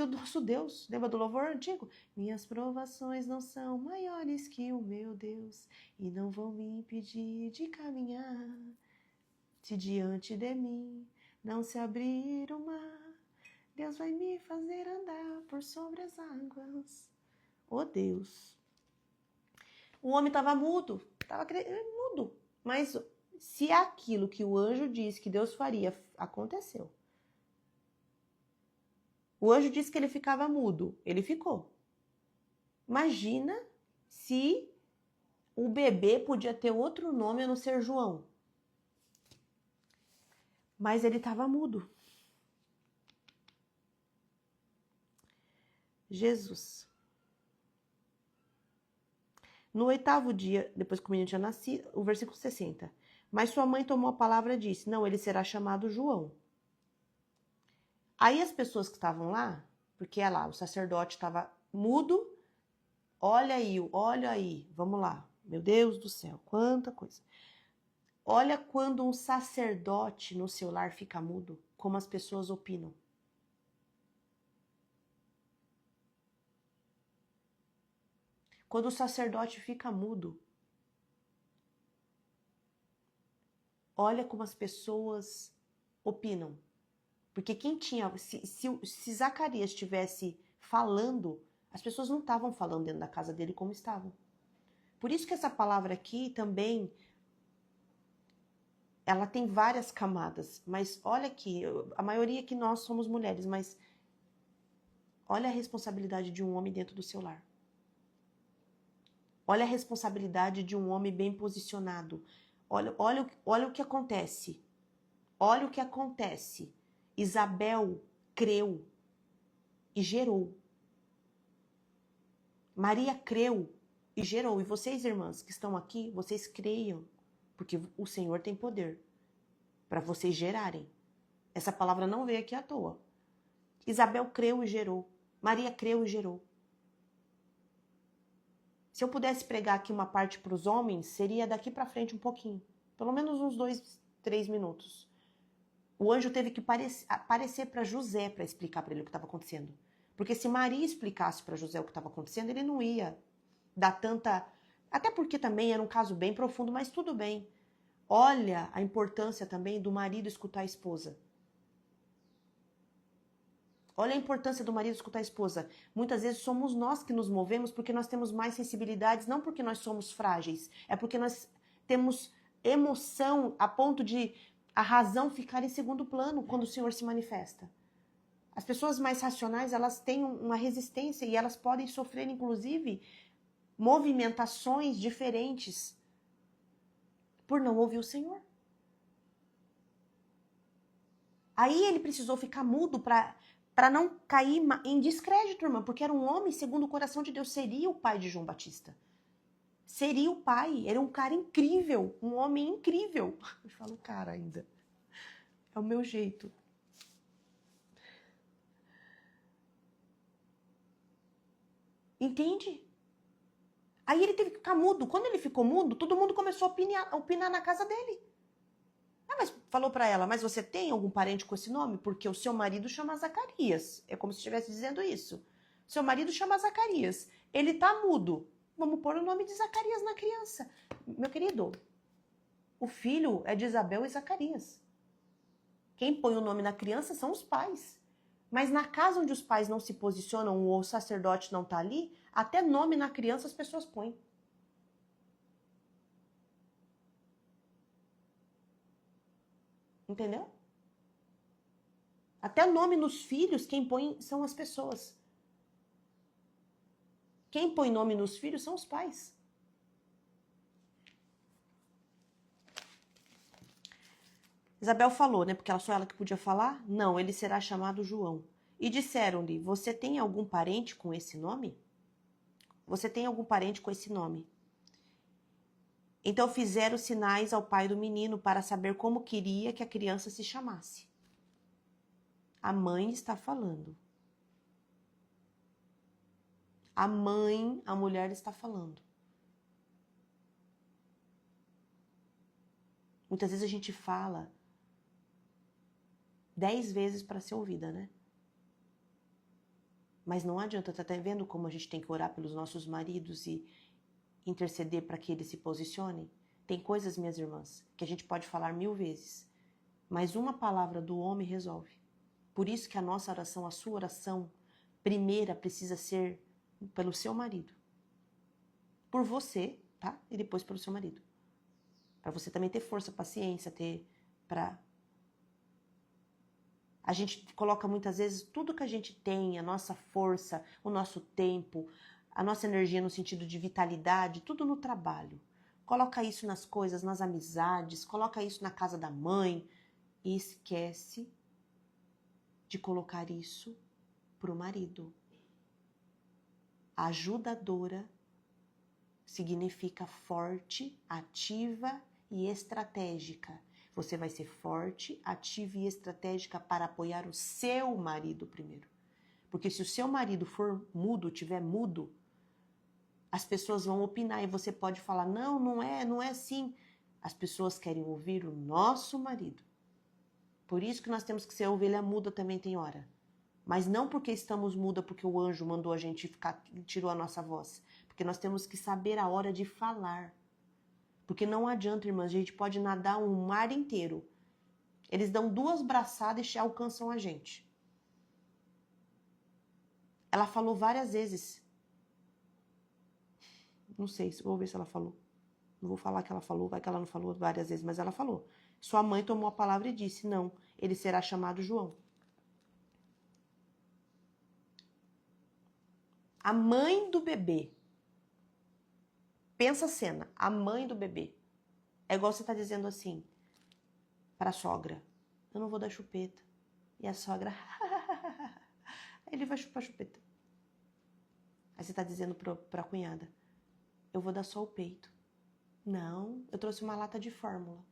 nosso Deus. Lembra do louvor antigo? Minhas provações não são maiores que o meu Deus e não vão me impedir de caminhar. Se diante de mim não se abrir o mar, Deus vai me fazer andar por sobre as águas. Oh Deus. O homem estava mudo, mudo. Mas se aquilo que o anjo disse que Deus faria aconteceu. O anjo disse que ele ficava mudo. Ele ficou. Imagina se o bebê podia ter outro nome a não ser João. Mas ele estava mudo. Jesus. No 8º dia, depois que o menino tinha nascido, o versículo 60. Mas sua mãe tomou a palavra e disse, não, ele será chamado João. Aí as pessoas que estavam lá, porque lá, o sacerdote estava mudo, olha aí, vamos lá. Meu Deus do céu, quanta coisa. Olha quando um sacerdote no seu lar fica mudo, como as pessoas opinam. Quando o sacerdote fica mudo, olha como as pessoas opinam. Porque quem tinha, se Zacarias estivesse falando, as pessoas não estavam falando dentro da casa dele como estavam. Por isso que essa palavra aqui também, ela tem várias camadas. Mas olha aqui, a maioria que nós somos mulheres, mas olha a responsabilidade de um homem dentro do seu lar. Olha a responsabilidade de um homem bem posicionado. Olha o que acontece. Olha o que acontece. Isabel creu e gerou. Maria creu e gerou. E vocês, irmãs, que estão aqui, vocês creiam, porque o Senhor tem poder para vocês gerarem. Essa palavra não veio aqui à toa. Isabel creu e gerou. Maria creu e gerou. Se eu pudesse pregar aqui uma parte para os homens, seria daqui para frente um pouquinho. Pelo menos uns 2, 3 minutos. O anjo teve que aparecer para José para explicar para ele o que estava acontecendo. Porque se Maria explicasse para José o que estava acontecendo, ele não ia dar tanta... Até porque também era um caso bem profundo, mas tudo bem. Olha a importância também do marido escutar a esposa. Olha a importância do marido escutar a esposa. Muitas vezes somos nós que nos movemos porque nós temos mais sensibilidades, não porque nós somos frágeis, é porque nós temos emoção a ponto de a razão ficar em segundo plano quando o Senhor se manifesta. As pessoas mais racionais, elas têm uma resistência e elas podem sofrer, inclusive, movimentações diferentes por não ouvir o Senhor. Aí ele precisou ficar mudo para não cair em descrédito, irmã, porque era um homem segundo o coração de Deus, seria o pai de João Batista. Seria o pai, era um cara incrível, um homem incrível. Eu falo cara ainda, é o meu jeito. Entende? Aí ele teve que ficar mudo. Quando ele ficou mudo, todo mundo começou a opinar na casa dele. Ah, mas falou para ela, mas você tem algum parente com esse nome? Porque o seu marido chama Zacarias. É como se estivesse dizendo isso. Seu marido chama Zacarias. Ele tá mudo. Vamos pôr o nome de Zacarias na criança. Meu querido, o filho é de Isabel e Zacarias. Quem põe o nome na criança são os pais. Mas na casa onde os pais não se posicionam ou o sacerdote não tá ali, até nome na criança as pessoas põem. Entendeu? Até nome nos filhos, quem põe são as pessoas. Quem põe nome nos filhos são os pais. Isabel falou, né? Porque só ela que podia falar. Não, ele será chamado João. E disseram-lhe, você tem algum parente com esse nome? Você tem algum parente com esse nome? Então fizeram sinais ao pai do menino para saber como queria que a criança se chamasse. A mãe está falando. A mãe, a mulher está falando. Muitas vezes a gente fala 10 vezes para ser ouvida, né? Mas não adianta, tá vendo como a gente tem que orar pelos nossos maridos e interceder para que eles se posicionem? Tem coisas, minhas irmãs, que a gente pode falar 1000 vezes, mas uma palavra do homem resolve. Por isso que a nossa oração, a sua oração, primeira precisa ser pelo seu marido. Por você, tá? E depois pelo seu marido. Para você também ter força, paciência, A gente coloca muitas vezes tudo que a gente tem, a nossa força, o nosso tempo, a nossa energia no sentido de vitalidade, tudo no trabalho. Coloca isso nas coisas, nas amizades, coloca isso na casa da mãe e esquece de colocar isso pro marido. A ajudadora significa forte, ativa e estratégica. Você vai ser forte, ativa e estratégica para apoiar o seu marido primeiro. Porque se o seu marido for mudo, tiver mudo, as pessoas vão opinar e você pode falar, não é assim. As pessoas querem ouvir o nosso marido. Por isso que nós temos que ser ovelha muda também tem hora. Mas não porque estamos muda porque o anjo mandou a gente ficar, tirou a nossa voz. Porque nós temos que saber a hora de falar. Porque não adianta, irmãs, a gente pode nadar um mar inteiro. Eles dão 2 braçadas e alcançam a gente. Ela falou várias vezes. Não sei, vou ver se ela falou. Não vou falar que ela falou, vai que ela não falou várias vezes, mas ela falou. Sua mãe tomou a palavra e disse, não, ele será chamado João. A mãe do bebê. Pensa a cena, a mãe do bebê. É igual você tá dizendo assim, para a sogra, eu não vou dar chupeta. E a sogra, ele vai chupar chupeta. Aí você tá dizendo pra cunhada, eu vou dar só o peito. Não, eu trouxe uma lata de fórmula.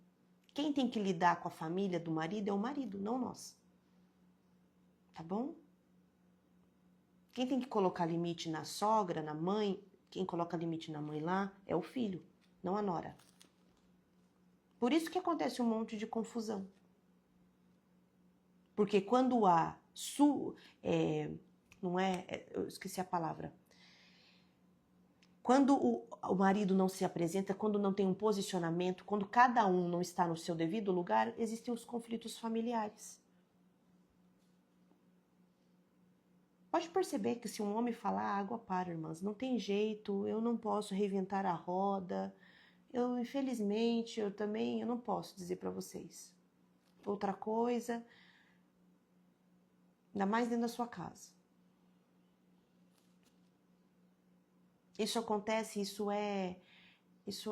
Quem tem que lidar com a família do marido é o marido, não nós. Tá bom? Quem tem que colocar limite na sogra, na mãe, quem coloca limite na mãe lá é o filho, não a nora. Por isso que acontece um monte de confusão. Porque quando há eu esqueci a palavra. Quando o marido não se apresenta, quando não tem um posicionamento, quando cada um não está no seu devido lugar, existem os conflitos familiares. Pode perceber que se um homem falar, a água para, irmãs. Não tem jeito, eu não posso reinventar a roda. Infelizmente, eu não posso dizer para vocês. Outra coisa, ainda mais dentro da sua casa. Isso acontece,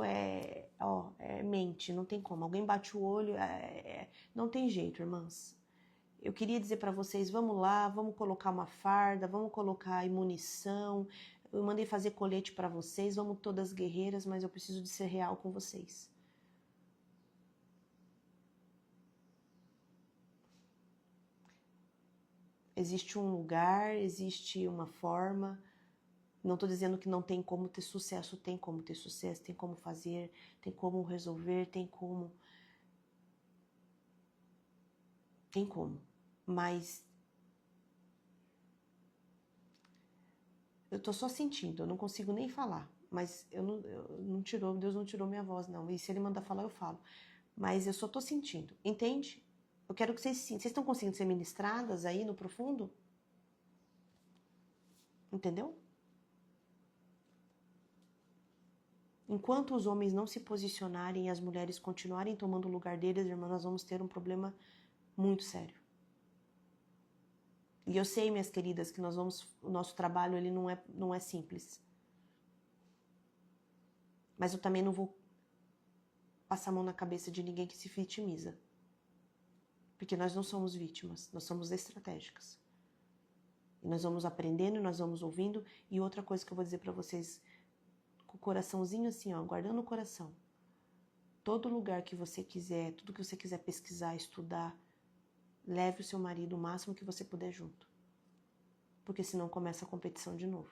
é mente, não tem como. Alguém bate o olho, não tem jeito, irmãs. Eu queria dizer para vocês, vamos lá, vamos colocar uma farda, vamos colocar munição. Eu mandei fazer colete para vocês, vamos todas guerreiras, mas eu preciso de ser real com vocês. Existe um lugar, existe uma forma. Não estou dizendo que não tem como ter sucesso, tem como ter sucesso, tem como fazer, tem como resolver, tem como. Tem como. Mas eu tô só sentindo, eu não consigo nem falar. Mas Deus não tirou minha voz, não. E se ele mandar falar, eu falo. Mas eu só tô sentindo, entende? Eu quero que vocês sintam. Vocês estão conseguindo ser ministradas aí no profundo? Entendeu? Enquanto os homens não se posicionarem e as mulheres continuarem tomando o lugar deles, irmã, nós vamos ter um problema muito sério. E eu sei, minhas queridas, que o nosso trabalho ele não é simples. Mas eu também não vou passar a mão na cabeça de ninguém que se vitimiza. Porque nós não somos vítimas, nós somos estratégicas. E nós vamos aprendendo, e nós vamos ouvindo. E outra coisa que eu vou dizer para vocês, com o coraçãozinho assim, ó, guardando o coração. Todo lugar que você quiser, tudo que você quiser pesquisar, estudar, leve o seu marido o máximo que você puder junto. Porque senão começa a competição de novo.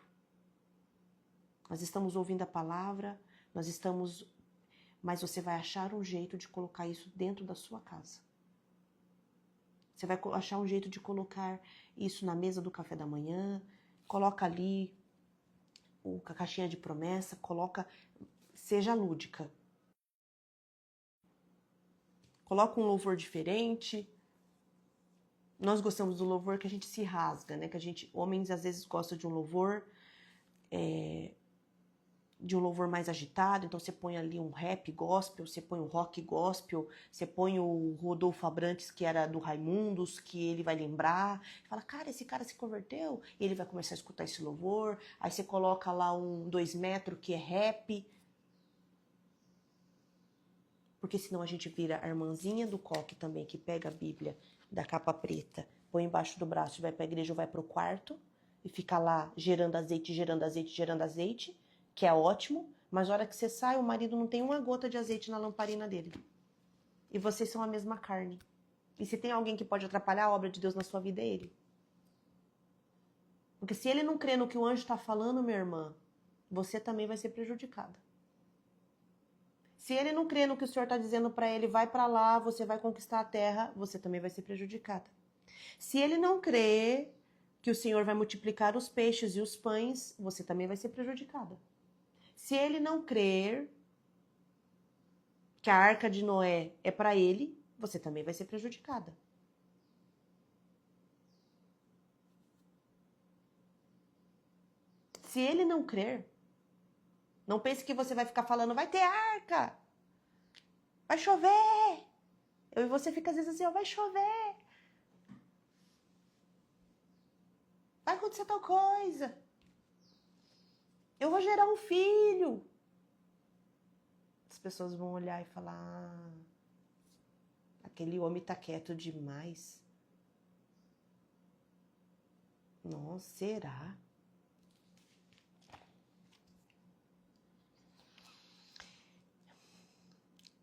Nós estamos ouvindo a palavra, mas você vai achar um jeito de colocar isso dentro da sua casa. Você vai achar um jeito de colocar isso na mesa do café da manhã, coloca ali a caixinha de promessa, seja lúdica. Coloca um louvor diferente. Nós gostamos do louvor que a gente se rasga, né? Homens às vezes gostam de um louvor mais agitado, então você põe ali um rap gospel, você põe um rock gospel, você põe o Rodolfo Abrantes, que era do Raimundos, que ele vai lembrar, fala, cara, esse cara se converteu, e ele vai começar a escutar esse louvor, aí você coloca lá um 2 metros que é rap, porque senão a gente vira a irmãzinha do coque também, que pega a Bíblia da capa preta, põe embaixo do braço, vai pra igreja ou vai pro quarto, e fica lá gerando azeite, gerando azeite, gerando azeite, que é ótimo, mas na hora que você sai, o marido não tem uma gota de azeite na lamparina dele. E vocês são a mesma carne. E se tem alguém que pode atrapalhar a obra de Deus na sua vida, é ele. Porque se ele não crê no que o anjo está falando, minha irmã, você também vai ser prejudicada. Se ele não crê no que o Senhor está dizendo para ele, vai para lá, você vai conquistar a terra, você também vai ser prejudicada. Se ele não crê que o Senhor vai multiplicar os peixes e os pães, você também vai ser prejudicada. Se ele não crer que a arca de Noé é para ele, você também vai ser prejudicada. Se ele não crer Não pense que você vai ficar falando, vai ter arca, vai chover. Eu e você fica às vezes assim, ó, vai chover. Vai acontecer tal coisa. Eu vou gerar um filho. As pessoas vão olhar e falar, aquele homem tá quieto demais. Nossa, será?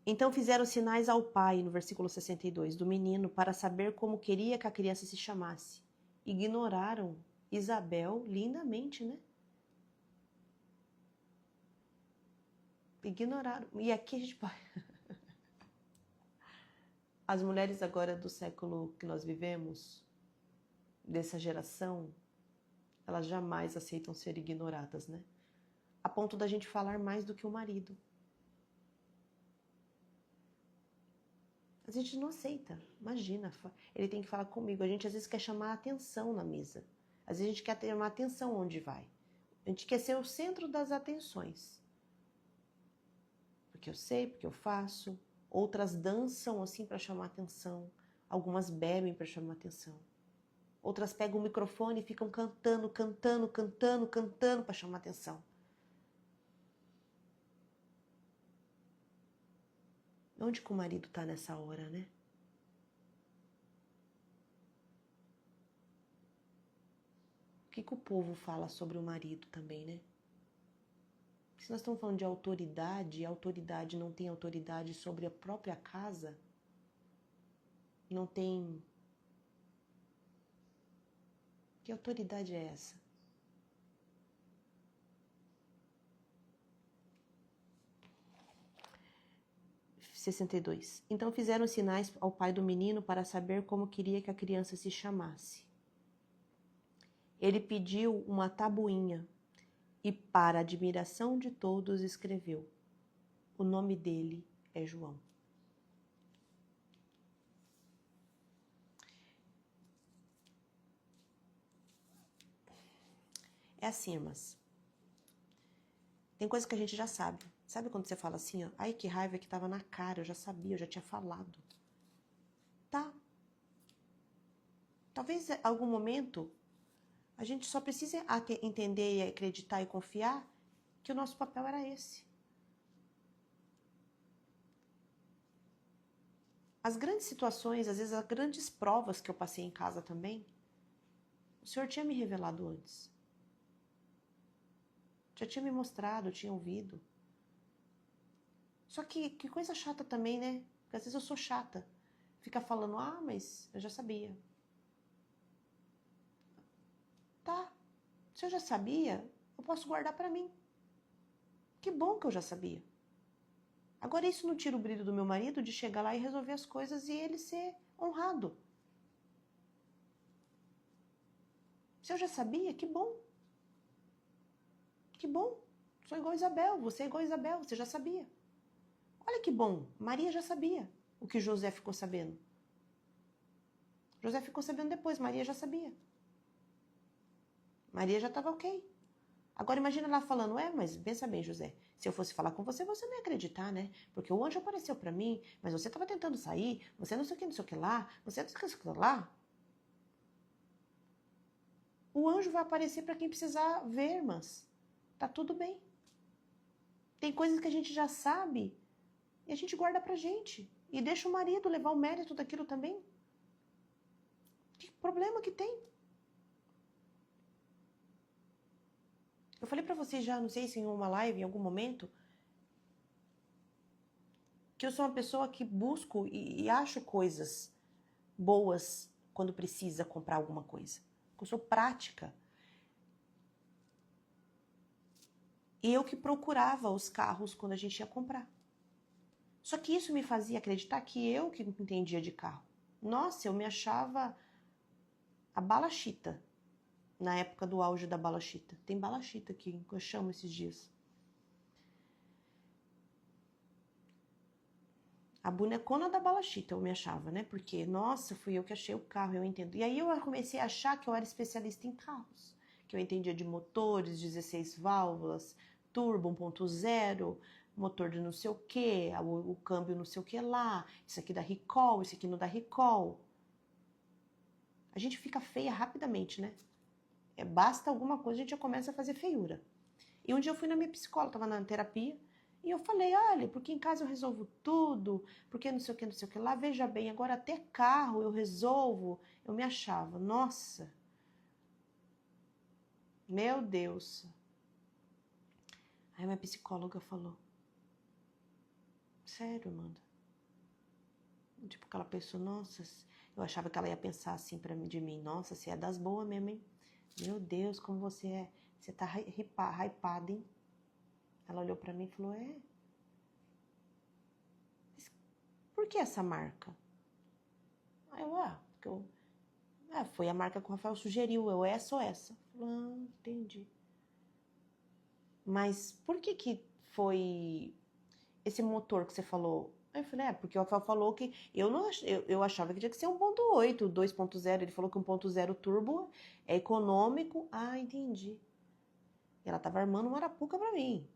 Então fizeram sinais ao pai, no versículo 62, do menino, para saber como queria que a criança se chamasse. Ignoraram Isabel lindamente, né? Ignoraram. E aqui a gente pode... As mulheres agora do século que nós vivemos, dessa geração, elas jamais aceitam ser ignoradas, né? A ponto da gente falar mais do que o marido. A gente não aceita, imagina, ele tem que falar comigo. A gente às vezes quer chamar a atenção na mesa. Às vezes a gente quer ter uma atenção onde vai. A gente quer ser o centro das atenções. Porque eu sei, porque eu faço. Outras dançam assim para chamar atenção. Algumas bebem para chamar atenção. Outras pegam o microfone e ficam cantando para chamar atenção. Onde que o marido está nessa hora, né? O que o povo fala sobre o marido também, né? Se nós estamos falando de autoridade, e a autoridade não tem autoridade sobre a própria casa, não tem... Que autoridade é essa? Então fizeram sinais ao pai do menino para saber como queria que a criança se chamasse. Ele pediu uma tabuinha e, para a admiração de todos, escreveu: o nome dele é João. É assim, irmãs. Tem coisa que a gente já sabe. Sabe quando você fala assim, ó, ai que raiva que tava na cara, eu já sabia, eu já tinha falado. Tá. Talvez em algum momento a gente só precise entender e acreditar e confiar que o nosso papel era esse. As grandes situações, às vezes as grandes provas que eu passei em casa também, o Senhor tinha me revelado antes. Já tinha me mostrado, eu tinha ouvido. Só que coisa chata também, né? Porque às vezes eu sou chata. Fica falando, ah, mas eu já sabia. Tá, se eu já sabia, eu posso guardar pra mim. Que bom que eu já sabia. Agora isso não tira o brilho do meu marido de chegar lá e resolver as coisas e ele ser honrado. Se eu já sabia, que bom. Que bom. Sou igual a Isabel, você é igual a Isabel, você já sabia. Olha que bom, Maria já sabia o que José ficou sabendo. José ficou sabendo depois, Maria já sabia. Maria já estava ok. Agora imagina ela falando, mas pensa bem, José, se eu fosse falar com você, você não ia acreditar, né? Porque o anjo apareceu para mim, mas você estava tentando sair, você não sei o que lá, você não sei o que lá. O anjo vai aparecer para quem precisar ver, irmãs. Tá tudo bem. Tem coisas que a gente já sabe e a gente guarda pra gente. E deixa o marido levar o mérito daquilo também. Que problema que tem? Eu falei pra vocês já, não sei se em uma live, em algum momento, que eu sou uma pessoa que busco e acho coisas boas quando precisa comprar alguma coisa. Eu sou prática. E eu que procurava os carros quando a gente ia comprar. Só que isso me fazia acreditar que eu que entendia de carro. Nossa, eu me achava a balachita. Na época do auge da balachita. Tem balachita aqui, que eu chamo esses dias. A bonecona da balachita eu me achava, né? Porque, nossa, fui eu que achei o carro, eu entendo. E aí eu comecei a achar que eu era especialista em carros. Que eu entendia de motores, 16 válvulas, turbo, 1.0, motor de não sei o que, o câmbio não sei o que lá, isso aqui dá recall, isso aqui não dá recall. A gente fica feia rapidamente, né? Basta alguma coisa, a gente já começa a fazer feiura. E um dia eu fui na minha psicóloga, tava na terapia, e eu falei, olha, porque em casa eu resolvo tudo, porque não sei o que lá, veja bem, agora até carro eu resolvo. Eu me achava, nossa, meu Deus. Aí minha psicóloga falou, sério, Amanda? Tipo, aquela pessoa, nossa, eu achava que ela ia pensar assim de mim, nossa, você é das boas mesmo, hein? Meu Deus, como você tá hypada, hein? Ela olhou pra mim e falou, por que essa marca? Aí eu, porque foi a marca que o Rafael sugeriu, essa ou essa. Falei, entendi. Mas por que foi esse motor que você falou? Aí eu falei, porque o Rafael falou que eu achava que tinha que ser 1.8, 2.0. Ele falou que 1.0 turbo é econômico. Ah, entendi. E ela tava armando uma arapuca pra mim.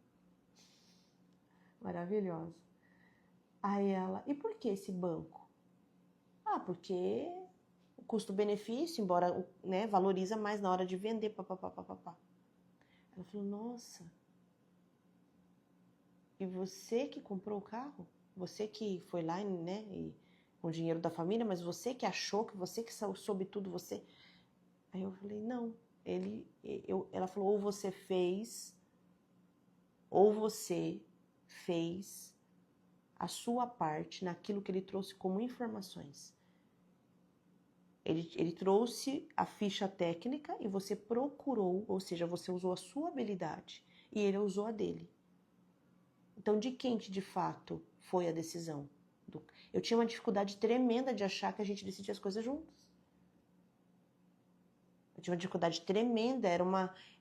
Maravilhosa. Aí ela, e por que esse banco? Porque o custo-benefício, embora, né, valoriza mais na hora de vender, papapá. Ela falou, nossa, e você que comprou o carro? Você que foi lá, né, com o dinheiro da família, mas você que achou, que você que soube tudo, você... Aí eu falei, não, ela falou, ou você fez a sua parte naquilo que ele trouxe como informações. Ele trouxe a ficha técnica e você procurou, ou seja, você usou a sua habilidade e ele usou a dele. Então, de quem que de fato foi a decisão? Eu tinha uma dificuldade tremenda de achar que a gente decidia as coisas juntos. Eu tinha uma dificuldade tremenda,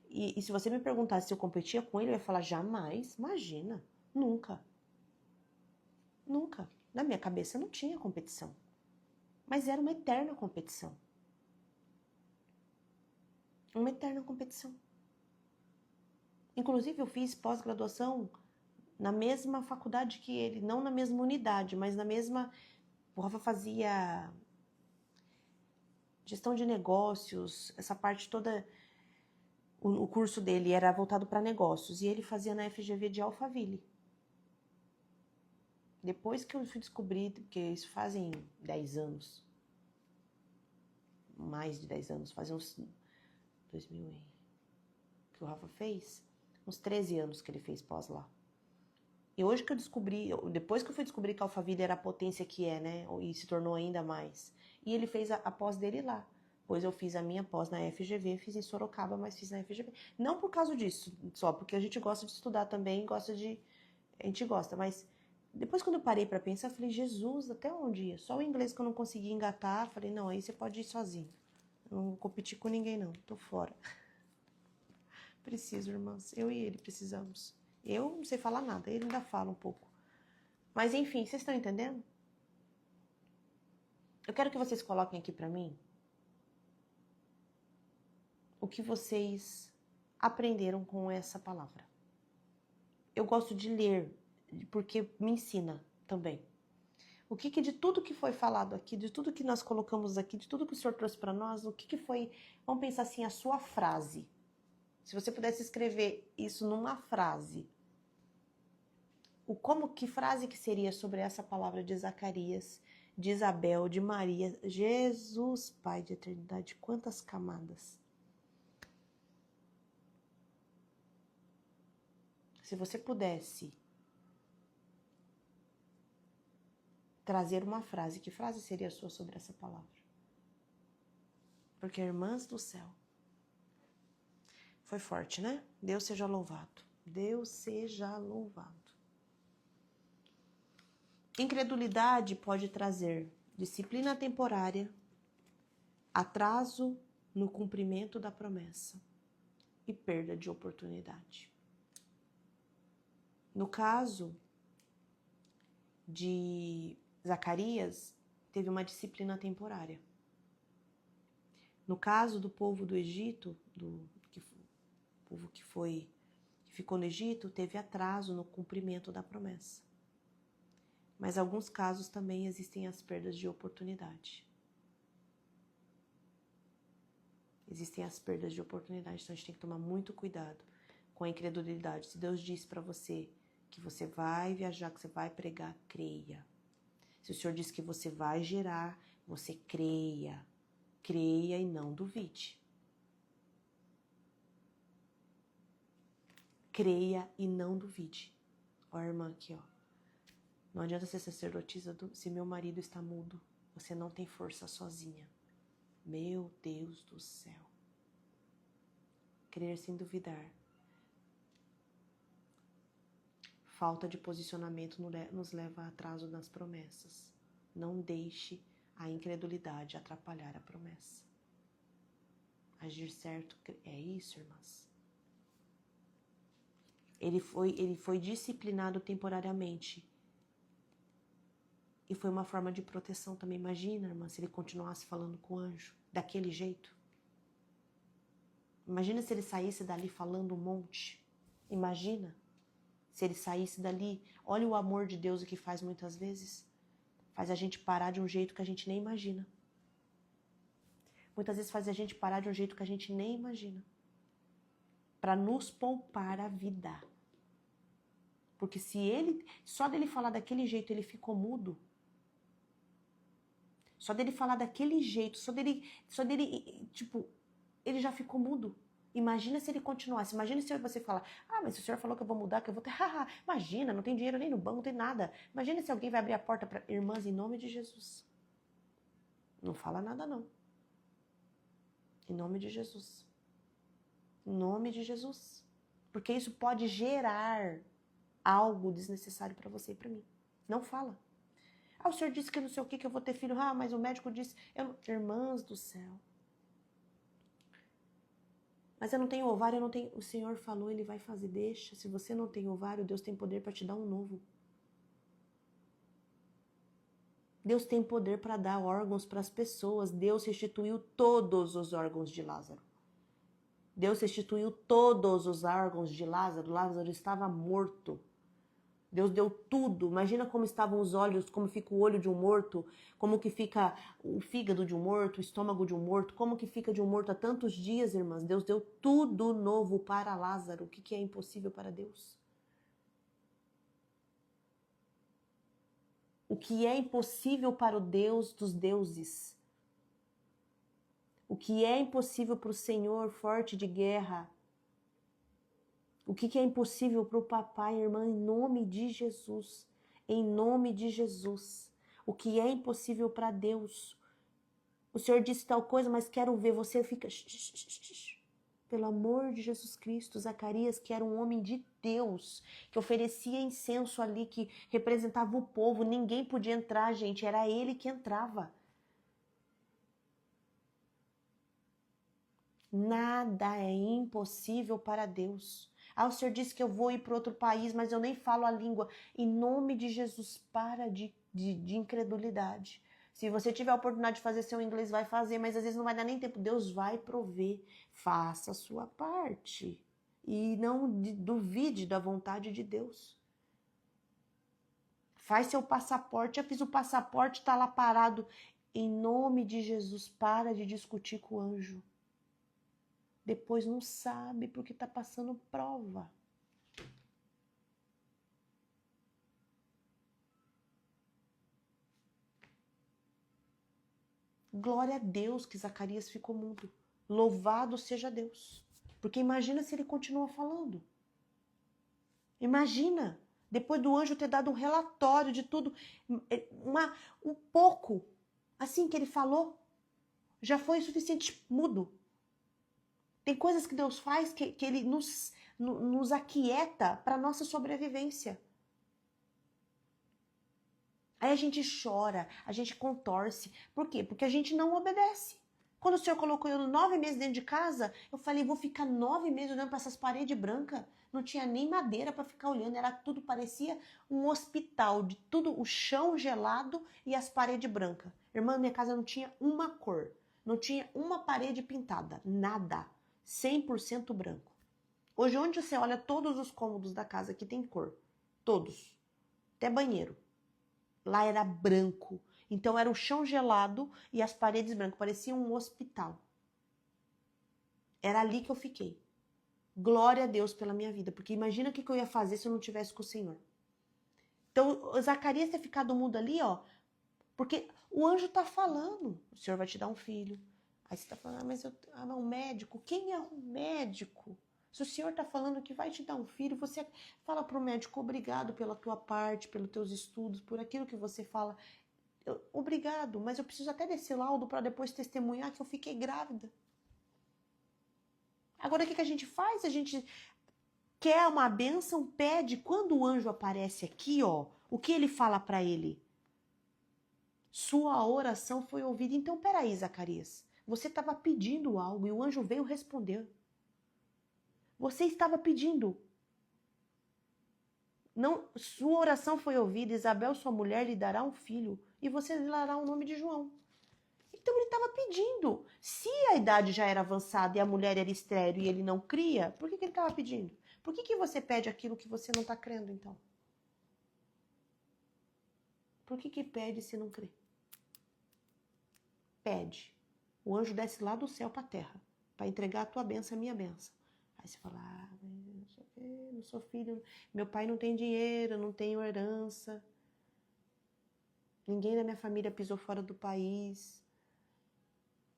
E se você me perguntasse se eu competia com ele, eu ia falar, jamais, imagina, nunca. Nunca. Na minha cabeça não tinha competição. Mas era uma eterna competição. Uma eterna competição. Inclusive, eu fiz pós-graduação na mesma faculdade que ele, não na mesma unidade, mas na mesma... O Rafa fazia gestão de negócios, essa parte toda... O curso dele era voltado para negócios, e ele fazia na FGV de Alphaville. Depois que eu fui descobrir, porque isso fazem 10 anos, mais de 10 anos, fazem uns 2000 que o Rafa fez, uns 13 anos que ele fez pós lá. E hoje que eu descobri, depois que eu fui descobrir que a Alphaville era a potência que é, né, e se tornou ainda mais, e ele fez a pós dele lá. Pois eu fiz a minha pós na FGV, fiz em Sorocaba, mas fiz na FGV. Não por causa disso, só porque a gente gosta de estudar também, a gente gosta, mas depois quando eu parei pra pensar, eu falei, Jesus, até onde ia? Só o inglês que eu não conseguia engatar, falei, não, aí você pode ir sozinho. Eu não vou competir com ninguém não, tô fora. Preciso, irmãs, eu e ele precisamos. Eu não sei falar nada, ele ainda fala um pouco. Mas enfim, vocês estão entendendo? Eu quero que vocês coloquem aqui pra mim o que vocês aprenderam com essa palavra. Eu gosto de ler, porque me ensina também. O que de tudo que foi falado aqui, de tudo que nós colocamos aqui, de tudo que o Senhor trouxe para nós, o que foi, vamos pensar assim, a sua frase. Se você pudesse escrever isso numa frase, que frase que seria sobre essa palavra de Zacarias, de Isabel, de Maria? Jesus, Pai de eternidade, quantas camadas. Se você pudesse trazer uma frase, que frase seria a sua sobre essa palavra? Porque, irmãs do céu, foi forte, né? Deus seja louvado. Deus seja louvado. Incredulidade pode trazer disciplina temporária, atraso no cumprimento da promessa e perda de oportunidade. No caso de Zacarias, teve uma disciplina temporária. No caso do povo do Egito, povo que ficou no Egito teve atraso no cumprimento da promessa. Mas em alguns casos também existem as perdas de oportunidade. Existem as perdas de oportunidade, então a gente tem que tomar muito cuidado com a incredulidade. Se Deus disse para você que você vai viajar, que você vai pregar, creia. Se o Senhor disse que você vai gerar, você creia. Creia e não duvide. Creia e não duvide. Ó, a irmã aqui, ó. Não adianta ser sacerdotisa se meu marido está mudo. Você não tem força sozinha. Meu Deus do céu. Crer sem duvidar. Falta de posicionamento nos leva a atraso nas promessas. Não deixe a incredulidade atrapalhar a promessa. Agir certo é isso, irmãs. Ele foi disciplinado temporariamente. E foi uma forma de proteção também. Imagina, irmã, se ele continuasse falando com o anjo daquele jeito. Imagina se ele saísse dali falando um monte. Imagina se ele saísse dali. Olha o amor de Deus o que faz muitas vezes. Faz a gente parar de um jeito que a gente nem imagina. Muitas vezes faz a gente parar de um jeito que a gente nem imagina. Para nos poupar a vida. Porque se ele, só dele falar daquele jeito, ele ficou mudo. Só dele falar daquele jeito, só dele, tipo, ele já ficou mudo. Imagina se ele continuasse, imagina se você falar, mas o senhor falou que eu vou mudar, que eu vou ter, imagina, não tem dinheiro nem no banco, não tem nada. Imagina se alguém vai abrir a porta para irmãs em nome de Jesus. Não fala nada não. Em nome de Jesus. Em nome de Jesus. Porque isso pode gerar algo desnecessário para você e para mim. Não fala. O senhor disse que não sei o que eu vou ter filho. Mas o médico disse... Irmãs do céu. Mas eu não tenho ovário, eu não tenho... O Senhor falou, Ele vai fazer. Deixa. Se você não tem ovário, Deus tem poder para te dar um novo. Deus tem poder para dar órgãos para as pessoas. Deus restituiu todos os órgãos de Lázaro. Deus restituiu todos os órgãos de Lázaro. Lázaro estava morto. Deus deu tudo. Imagina como estavam os olhos, como fica o olho de um morto, como que fica o fígado de um morto, o estômago de um morto, como que fica de um morto há tantos dias, irmãs. Deus deu tudo novo para Lázaro. O que é impossível para Deus? O que é impossível para o Deus dos deuses? O que é impossível para o Senhor forte de guerra? O que é impossível para o papai, irmã, em nome de Jesus? Em nome de Jesus. O que é impossível para Deus? O Senhor disse tal coisa, mas quero ver. Você fica... Pelo amor de Jesus Cristo, Zacarias, que era um homem de Deus, que oferecia incenso ali, que representava o povo. Ninguém podia entrar, gente. Era ele que entrava. Nada é impossível para Deus. O Senhor disse que eu vou ir para outro país, mas eu nem falo a língua. Em nome de Jesus, para de incredulidade. Se você tiver a oportunidade de fazer seu inglês, vai fazer, mas às vezes não vai dar nem tempo. Deus vai prover. Faça a sua parte. E não duvide da vontade de Deus. Faz seu passaporte. Eu fiz o passaporte, está lá parado. Em nome de Jesus, para de discutir com o anjo. Depois não sabe porque está passando prova. Glória a Deus que Zacarias ficou mudo. Louvado seja Deus. Porque imagina se ele continua falando. Imagina, depois do anjo ter dado um relatório de tudo, um pouco, assim que ele falou, já foi suficiente, mudo. Tem coisas que Deus faz que Ele nos aquieta para a nossa sobrevivência. Aí a gente chora, a gente contorce. Por quê? Porque a gente não obedece. Quando o Senhor colocou eu 9 meses dentro de casa, eu falei, vou ficar 9 meses olhando para essas paredes brancas. Não tinha nem madeira para ficar olhando, era tudo, parecia um hospital, de tudo, o chão gelado e as paredes brancas. Irmã, minha casa não tinha uma cor, não tinha uma parede pintada, nada. 100% branco. Hoje, onde você olha, todos os cômodos da casa aqui tem cor. Todos. Até banheiro. Lá era branco. Então era o chão gelado e as paredes brancas. Parecia um hospital. Era ali que eu fiquei. Glória a Deus pela minha vida. Porque imagina o que eu ia fazer se eu não tivesse com o Senhor. Então, o Zacarias ter ficado mudo ali, ó. Porque o anjo tá falando. O Senhor vai te dar um filho. Aí você tá falando, mas um médico. Quem é um médico? Se o Senhor tá falando que vai te dar um filho, você fala pro médico, obrigado pela tua parte, pelos teus estudos, por aquilo que você fala. Obrigado, mas eu preciso até desse laudo para depois testemunhar que eu fiquei grávida. Agora, o que a gente faz? A gente quer uma bênção, pede. Quando o anjo aparece aqui, ó, o que ele fala para ele? Sua oração foi ouvida. Então, peraí, Zacarias. Você estava pedindo algo e o anjo veio responder. Você estava pedindo. Não, sua oração foi ouvida. Isabel, sua mulher, lhe dará um filho e você lhe dará o nome de João. Então ele estava pedindo. Se a idade já era avançada e a mulher era estéril e ele não cria, por que ele estava pedindo? Por que você pede aquilo que você não está crendo, então? Por que pede se não crê? Pede. O anjo desce lá do céu para a terra para entregar a tua bênção, a minha bênção. Aí você fala, não sou filho, meu pai não tem dinheiro, não tenho herança, ninguém da minha família pisou fora do país,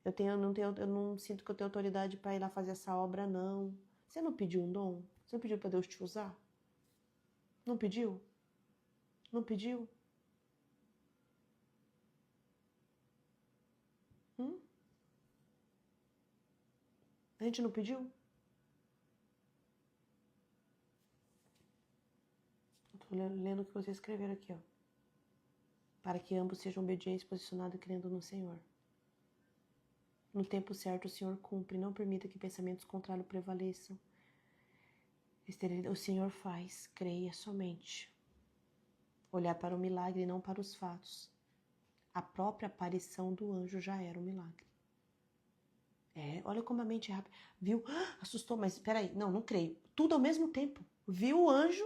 eu não sinto que eu tenho autoridade para ir lá fazer essa obra, não. Você não pediu um dom? Você não pediu para Deus te usar? Não pediu? Não pediu? A gente não pediu? Estou lendo o que vocês escreveram aqui, ó. Para que ambos sejam obedientes, posicionados e crendo no Senhor. No tempo certo, o Senhor cumpre. Não permita que pensamentos contrários prevaleçam. O Senhor faz. Creia somente. Olhar para o milagre e não para os fatos. A própria aparição do anjo já era um milagre. Olha como a mente é rápida. Viu? Assustou, mas espera aí. Não creio. Tudo ao mesmo tempo. Viu o anjo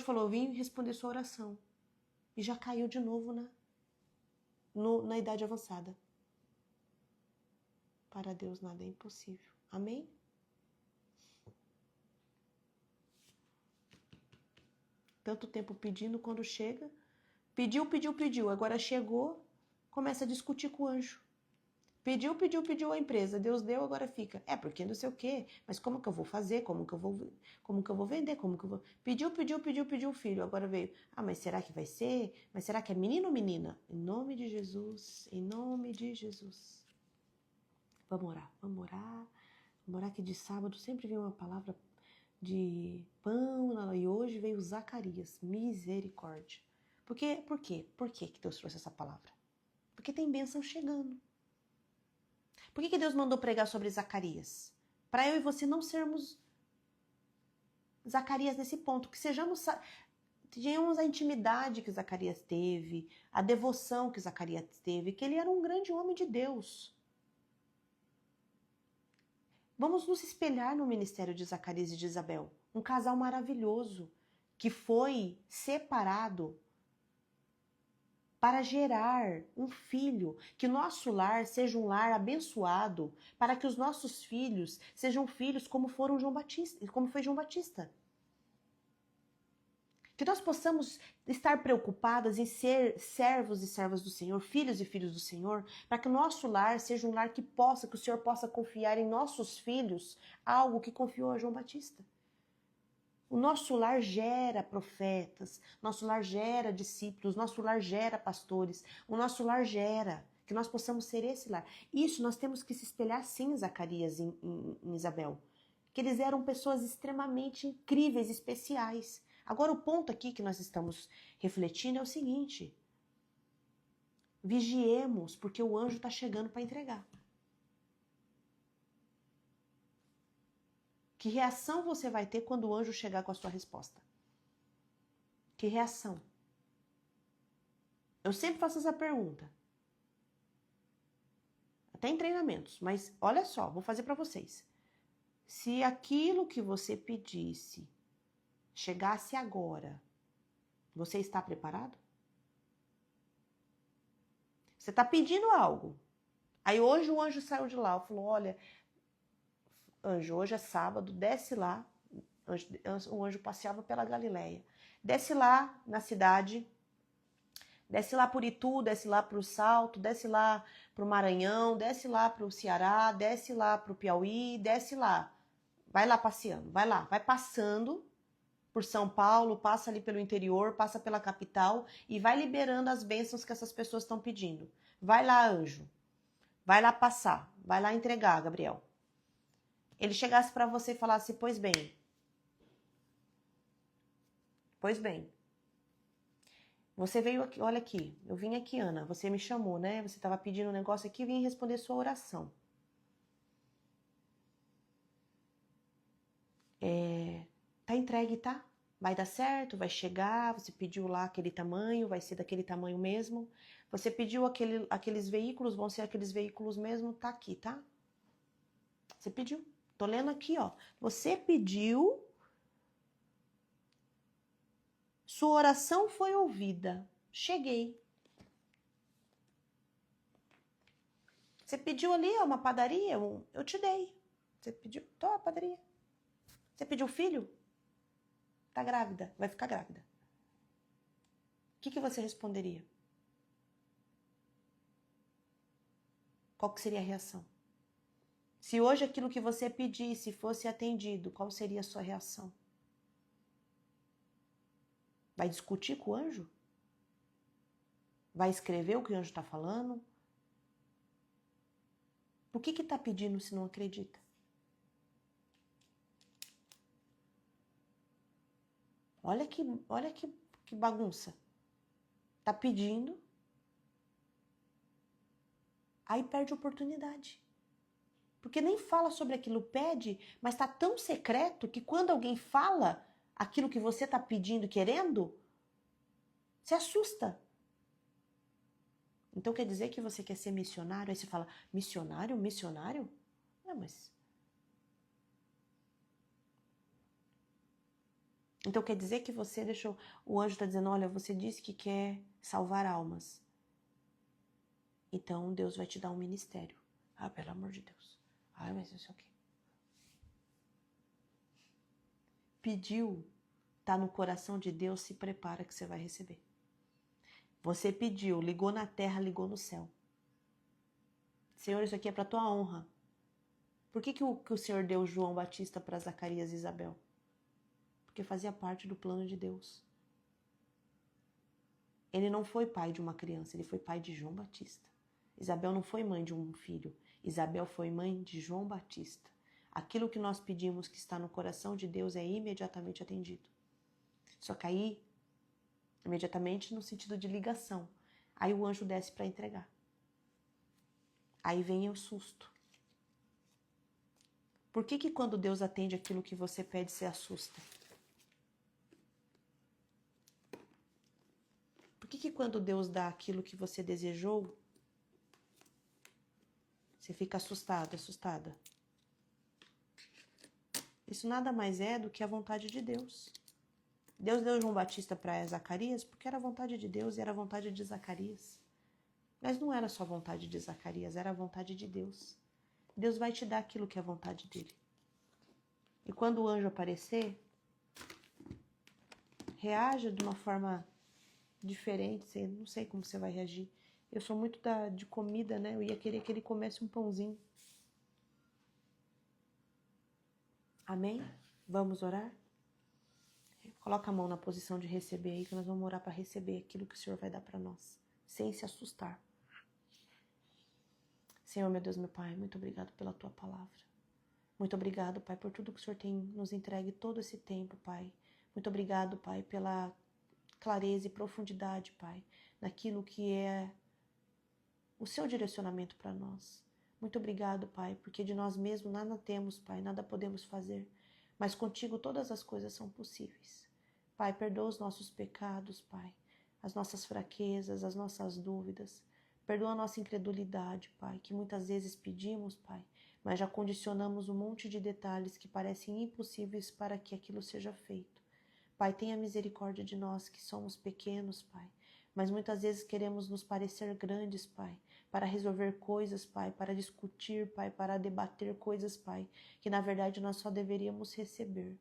falou, vim responder sua oração. E já caiu de novo na idade avançada. Para Deus nada é impossível. Amém? Tanto tempo pedindo, quando chega. Pediu. Agora chegou, começa a discutir com o anjo. Pediu a empresa. Deus deu, agora fica. Porque não sei o quê. Mas como que eu vou fazer? Como que eu vou vender? Como que eu vou... Pediu o filho. Agora veio. Mas será que vai ser? Mas será que é menino ou menina? Em nome de Jesus. Em nome de Jesus. Vamos orar. Vamos orar que de sábado sempre vem uma palavra de pão. E hoje veio Zacarias. Misericórdia. Por quê? Por que Deus trouxe essa palavra? Porque tem bênção chegando. Por que Deus mandou pregar sobre Zacarias? Para eu e você não sermos Zacarias nesse ponto, que tenhamos a intimidade que Zacarias teve, a devoção que Zacarias teve, que ele era um grande homem de Deus. Vamos nos espelhar no ministério de Zacarias e de Isabel, um casal maravilhoso que foi separado para gerar um filho, que nosso lar seja um lar abençoado, para que os nossos filhos sejam filhos como foi João Batista. Que nós possamos estar preocupadas em ser servos e servas do Senhor, filhos e filhos do Senhor, para que o nosso lar seja um lar que o Senhor possa confiar em nossos filhos algo que confiou a João Batista. O nosso lar gera profetas, nosso lar gera discípulos, nosso lar gera pastores, o nosso lar gera, que nós possamos ser esse lar. Isso nós temos que se espelhar sim, Zacarias e em Isabel, que eles eram pessoas extremamente incríveis, especiais. Agora o ponto aqui que nós estamos refletindo é o seguinte: vigiemos, porque o anjo está chegando para entregar. Que reação você vai ter quando o anjo chegar com a sua resposta? Que reação? Eu sempre faço essa pergunta. Até em treinamentos, mas olha só, vou fazer para vocês. Se aquilo que você pedisse chegasse agora, você está preparado? Você está pedindo algo. Aí hoje o anjo saiu de lá, falou, olha, anjo, hoje é sábado, desce lá. O anjo passeava pela Galileia. Desce lá na cidade, desce lá por Itu, desce lá para o Salto, desce lá para o Maranhão, desce lá para o Ceará, desce lá para o Piauí, desce lá. Vai lá passeando, vai lá, vai passando por São Paulo, passa ali pelo interior, passa pela capital e vai liberando as bênçãos que essas pessoas estão pedindo. Vai lá, anjo. Vai lá passar, vai lá entregar, Gabriel. Ele chegasse para você e falasse, pois bem, você veio aqui, olha aqui, eu vim aqui, Ana, você me chamou, né? Você estava pedindo um negócio aqui, vim responder sua oração. Tá entregue, tá? Vai dar certo, vai chegar, você pediu lá aquele tamanho, vai ser daquele tamanho mesmo. Você pediu aqueles veículos, vão ser aqueles veículos mesmo, tá aqui, tá? Você pediu. Tô lendo aqui, ó. Você pediu, sua oração foi ouvida. Cheguei. Você pediu ali, ó, uma padaria, eu te dei. Você pediu, tô a padaria. Você pediu filho? Tá grávida, vai ficar grávida. O que você responderia? Qual que seria a reação? Se hoje aquilo que você pedisse fosse atendido, qual seria a sua reação? Vai discutir com o anjo? Vai escrever o que o anjo está falando? Por que está pedindo se não acredita? Olha que bagunça. Tá pedindo, aí perde a oportunidade. Porque nem fala sobre aquilo, pede, mas tá tão secreto que quando alguém fala aquilo que você tá pedindo, querendo, se assusta. Então quer dizer que você quer ser missionário? Aí você fala, missionário? Missionário? Não, mas... Então quer dizer que você deixou... O anjo está dizendo, olha, você disse que quer salvar almas. Então Deus vai te dar um ministério. Ah, pelo amor de Deus. Ai, mas isso aqui. Pediu, tá no coração de Deus, se prepara que você vai receber. Você pediu, ligou na terra, ligou no céu. Senhor, isso aqui é para tua honra. Por que o Senhor deu João Batista para Zacarias e Isabel? Porque fazia parte do plano de Deus. Ele não foi pai de uma criança, ele foi pai de João Batista. Isabel não foi mãe de um filho, Isabel foi mãe de João Batista. Aquilo que nós pedimos que está no coração de Deus é imediatamente atendido. Só que aí, imediatamente no sentido de ligação, aí o anjo desce para entregar. Aí vem o susto. Por que quando Deus atende aquilo que você pede, você assusta? Por que quando Deus dá aquilo que você desejou, você fica assustado, assustada? Isso nada mais é do que a vontade de Deus. Deus deu João Batista para Zacarias porque era a vontade de Deus e era a vontade de Zacarias. Mas não era só a vontade de Zacarias, era a vontade de Deus. Deus vai te dar aquilo que é a vontade dele. E quando o anjo aparecer, reaja de uma forma diferente, não sei como você vai reagir. Eu sou muito de comida, né? Eu ia querer que ele comesse um pãozinho. Amém? Vamos orar? Coloca a mão na posição de receber aí, que nós vamos orar para receber aquilo que o Senhor vai dar para nós, sem se assustar. Senhor, meu Deus, meu Pai, muito obrigado pela Tua palavra. Muito obrigado, Pai, por tudo que o Senhor tem nos entregue todo esse tempo, Pai. Muito obrigado, Pai, pela clareza e profundidade, Pai, naquilo que é o Seu direcionamento para nós. Muito obrigado, Pai, porque de nós mesmos nada temos, Pai, nada podemos fazer, mas contigo todas as coisas são possíveis. Pai, perdoa os nossos pecados, Pai, as nossas fraquezas, as nossas dúvidas. Perdoa a nossa incredulidade, Pai, que muitas vezes pedimos, Pai, mas já condicionamos um monte de detalhes que parecem impossíveis para que aquilo seja feito. Pai, tenha misericórdia de nós que somos pequenos, Pai, mas muitas vezes queremos nos parecer grandes, Pai, para resolver coisas, Pai, para discutir, Pai, para debater coisas, Pai, que na verdade nós só deveríamos receber.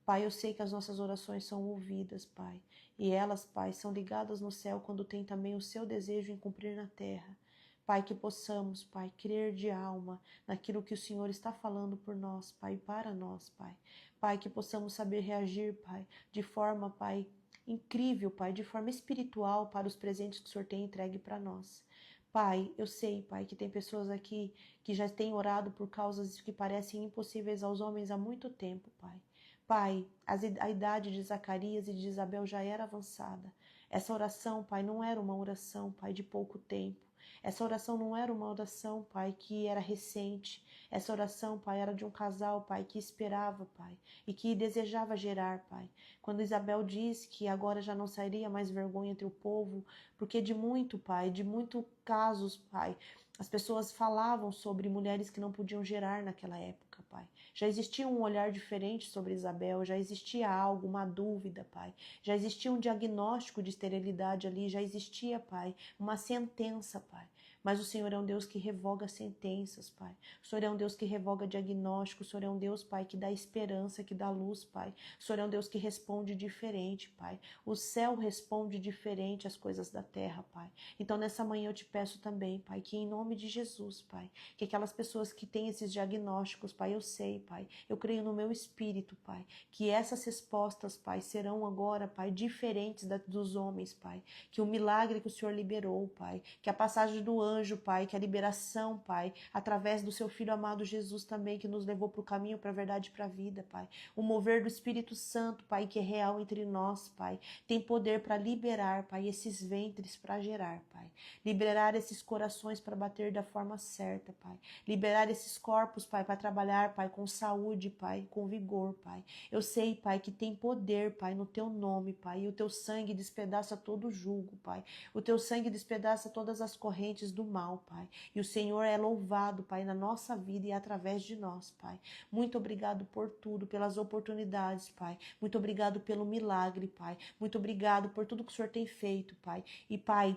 Pai, eu sei que as nossas orações são ouvidas, Pai, e elas, Pai, são ligadas no céu quando tem também o seu desejo em cumprir na terra. Pai, que possamos, Pai, crer de alma naquilo que o Senhor está falando por nós, Pai, para nós, Pai. Pai, que possamos saber reagir, Pai, de forma, Pai, incrível, Pai, de forma espiritual para os presentes que o Senhor tem entregue para nós. Pai, eu sei, Pai, que tem pessoas aqui que já têm orado por causas que parecem impossíveis aos homens há muito tempo, Pai. Pai, a idade de Zacarias e de Isabel já era avançada. Essa oração, Pai, não era uma oração, Pai, de pouco tempo. Essa oração não era uma oração, Pai, que era recente. Essa oração, Pai, era de um casal, Pai, que esperava, Pai, e que desejava gerar, Pai. Quando Isabel diz que agora já não sairia mais vergonha entre o povo, porque de muito, Pai, de muito casos, Pai, as pessoas falavam sobre mulheres que não podiam gerar naquela época, Pai. Já existia um olhar diferente sobre Isabel, já existia algo, uma dúvida, Pai. Já existia um diagnóstico de esterilidade ali, já existia, Pai, uma sentença, Pai. Mas o Senhor é um Deus que revoga sentenças, Pai. O Senhor é um Deus que revoga diagnóstico. O Senhor é um Deus, Pai, que dá esperança, que dá luz, Pai. O Senhor é um Deus que responde diferente, Pai. O céu responde diferente às coisas da terra, Pai. Então, nessa manhã eu te peço também, Pai, que em nome de Jesus, Pai, que aquelas pessoas que têm esses diagnósticos, Pai, eu sei, Pai, eu creio no meu espírito, Pai, que essas respostas, Pai, serão agora, Pai, diferentes dos homens, Pai. Que o milagre que o Senhor liberou, Pai, que a passagem do anjo, Pai, que a liberação, Pai, através do seu Filho amado Jesus também, que nos levou para o caminho, para a verdade e para a vida, Pai. O mover do Espírito Santo, Pai, que é real entre nós, Pai, tem poder para liberar, Pai, esses ventres para gerar, Pai. Liberar esses corações para bater da forma certa, Pai. Liberar esses corpos, Pai, para trabalhar, Pai, com saúde, Pai, com vigor, Pai. Eu sei, Pai, que tem poder, Pai, no Teu nome, Pai, e o Teu sangue despedaça todo o jugo, Pai. O Teu sangue despedaça todas as correntes do mal, Pai. E o Senhor é louvado, Pai, na nossa vida e através de nós, Pai. Muito obrigado por tudo, pelas oportunidades, Pai. Muito obrigado pelo milagre, Pai. Muito obrigado por tudo que o Senhor tem feito, Pai. E, Pai,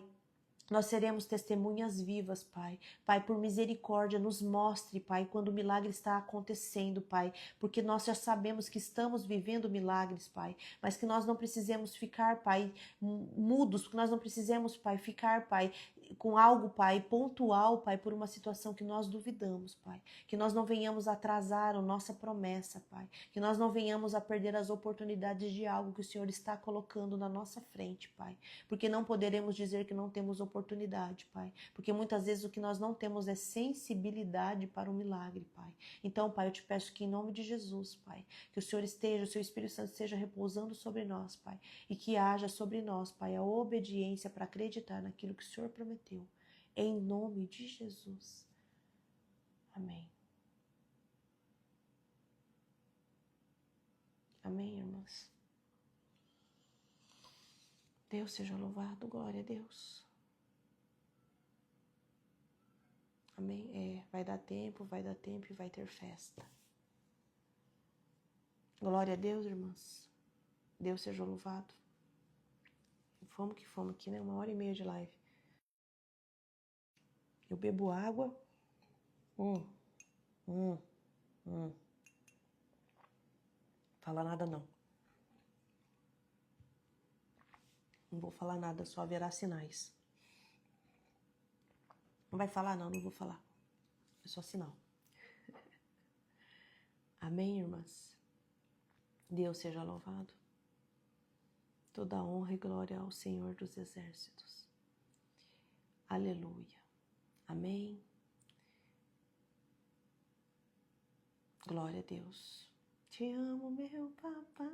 nós seremos testemunhas vivas, Pai. Pai, por misericórdia, nos mostre, Pai, quando o milagre está acontecendo, Pai. Porque nós já sabemos que estamos vivendo milagres, Pai. Mas que nós não precisemos ficar, Pai, mudos. Que nós não precisemos, Pai, ficar, Pai, com algo, Pai, pontual, Pai, por uma situação que nós duvidamos, Pai. Que nós não venhamos atrasar a nossa promessa, Pai. Que nós não venhamos a perder as oportunidades de algo que o Senhor está colocando na nossa frente, Pai. Porque não poderemos dizer que não temos oportunidade, Pai. Porque muitas vezes o que nós não temos é sensibilidade para o milagre, Pai. Então, Pai, eu te peço que em nome de Jesus, Pai, que o Senhor esteja, o seu Espírito Santo esteja repousando sobre nós, Pai. E que haja sobre nós, Pai, a obediência para acreditar naquilo que o Senhor prometeu. Em nome de Jesus. Amém. Amém, irmãs. Deus seja louvado, glória a Deus. Amém? Vai dar tempo e vai ter festa. Glória a Deus, irmãs. Deus seja louvado. Fomos aqui, né? 1h30 de live. Eu bebo água. Fala nada não. Não vou falar nada, só haverá sinais. Não vai falar não, não vou falar. É só sinal. Amém, irmãs? Deus seja louvado. Toda honra e glória ao Senhor dos Exércitos. Aleluia. Amém. Glória a Deus. Te amo, meu papai.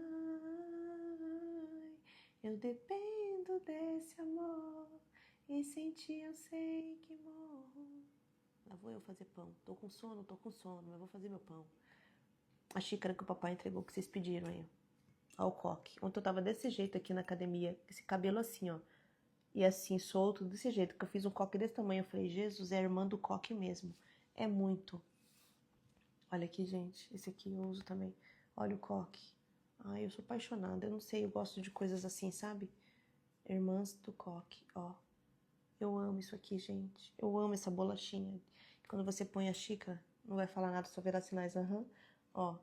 Eu dependo desse amor. E sem ti eu sei que morro. Lá vou eu fazer pão. Tô com sono, mas vou fazer meu pão. A xícara que o papai entregou, que vocês pediram aí. Ó o coque. Ontem eu tava desse jeito aqui na academia. Esse cabelo assim, ó. E assim, solto, desse jeito. Que eu fiz um coque desse tamanho. Eu falei, Jesus, é a irmã do coque mesmo. É muito. Olha aqui, gente. Esse aqui eu uso também. Olha o coque. Ai, eu sou apaixonada. Eu não sei, eu gosto de coisas assim, sabe? Irmãs do coque, ó. Eu amo isso aqui, gente. Eu amo essa bolachinha. Quando você põe a xícara, não vai falar nada, só verá sinais. Ó.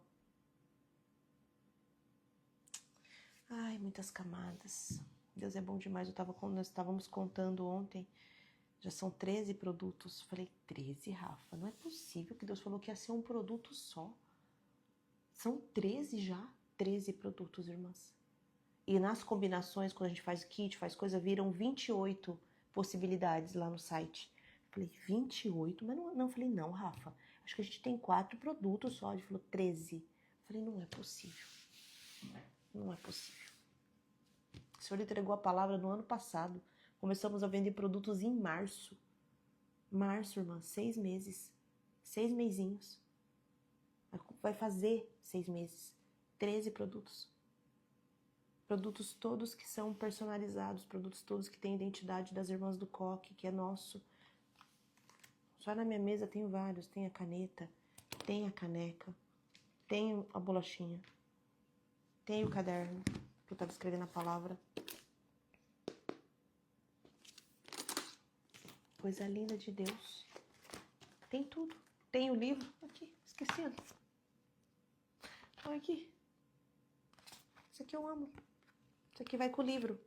Ai, muitas camadas. Deus é bom demais. Nós estávamos contando ontem. Já são 13 produtos. Falei, 13, Rafa? Não é possível que Deus falou que ia ser um produto só. São 13 já? 13 produtos, irmãs. E nas combinações, quando a gente faz kit, faz coisa, viram 28 possibilidades lá no site. Falei, 28? Mas não, falei, não, Rafa. Acho que a gente tem 4 produtos só. Ele falou, 13. Falei, não é possível. Não é possível. O Senhor entregou a palavra no ano passado. Começamos a vender produtos em março. Março, irmã, 6 meses. 6 mesinhos. Vai fazer 6 meses. 13 produtos. Produtos todos que são personalizados. Produtos todos que têm identidade das irmãs do coque, que é nosso. Só na minha mesa tem vários. Tem a caneta, tem a caneca, tem a bolachinha, tem o caderno, que eu estava escrevendo a palavra. Coisa linda de Deus. Tem tudo. Tem o livro. Aqui, esquecendo. Olha aqui. Isso aqui eu amo. Isso aqui vai com o livro.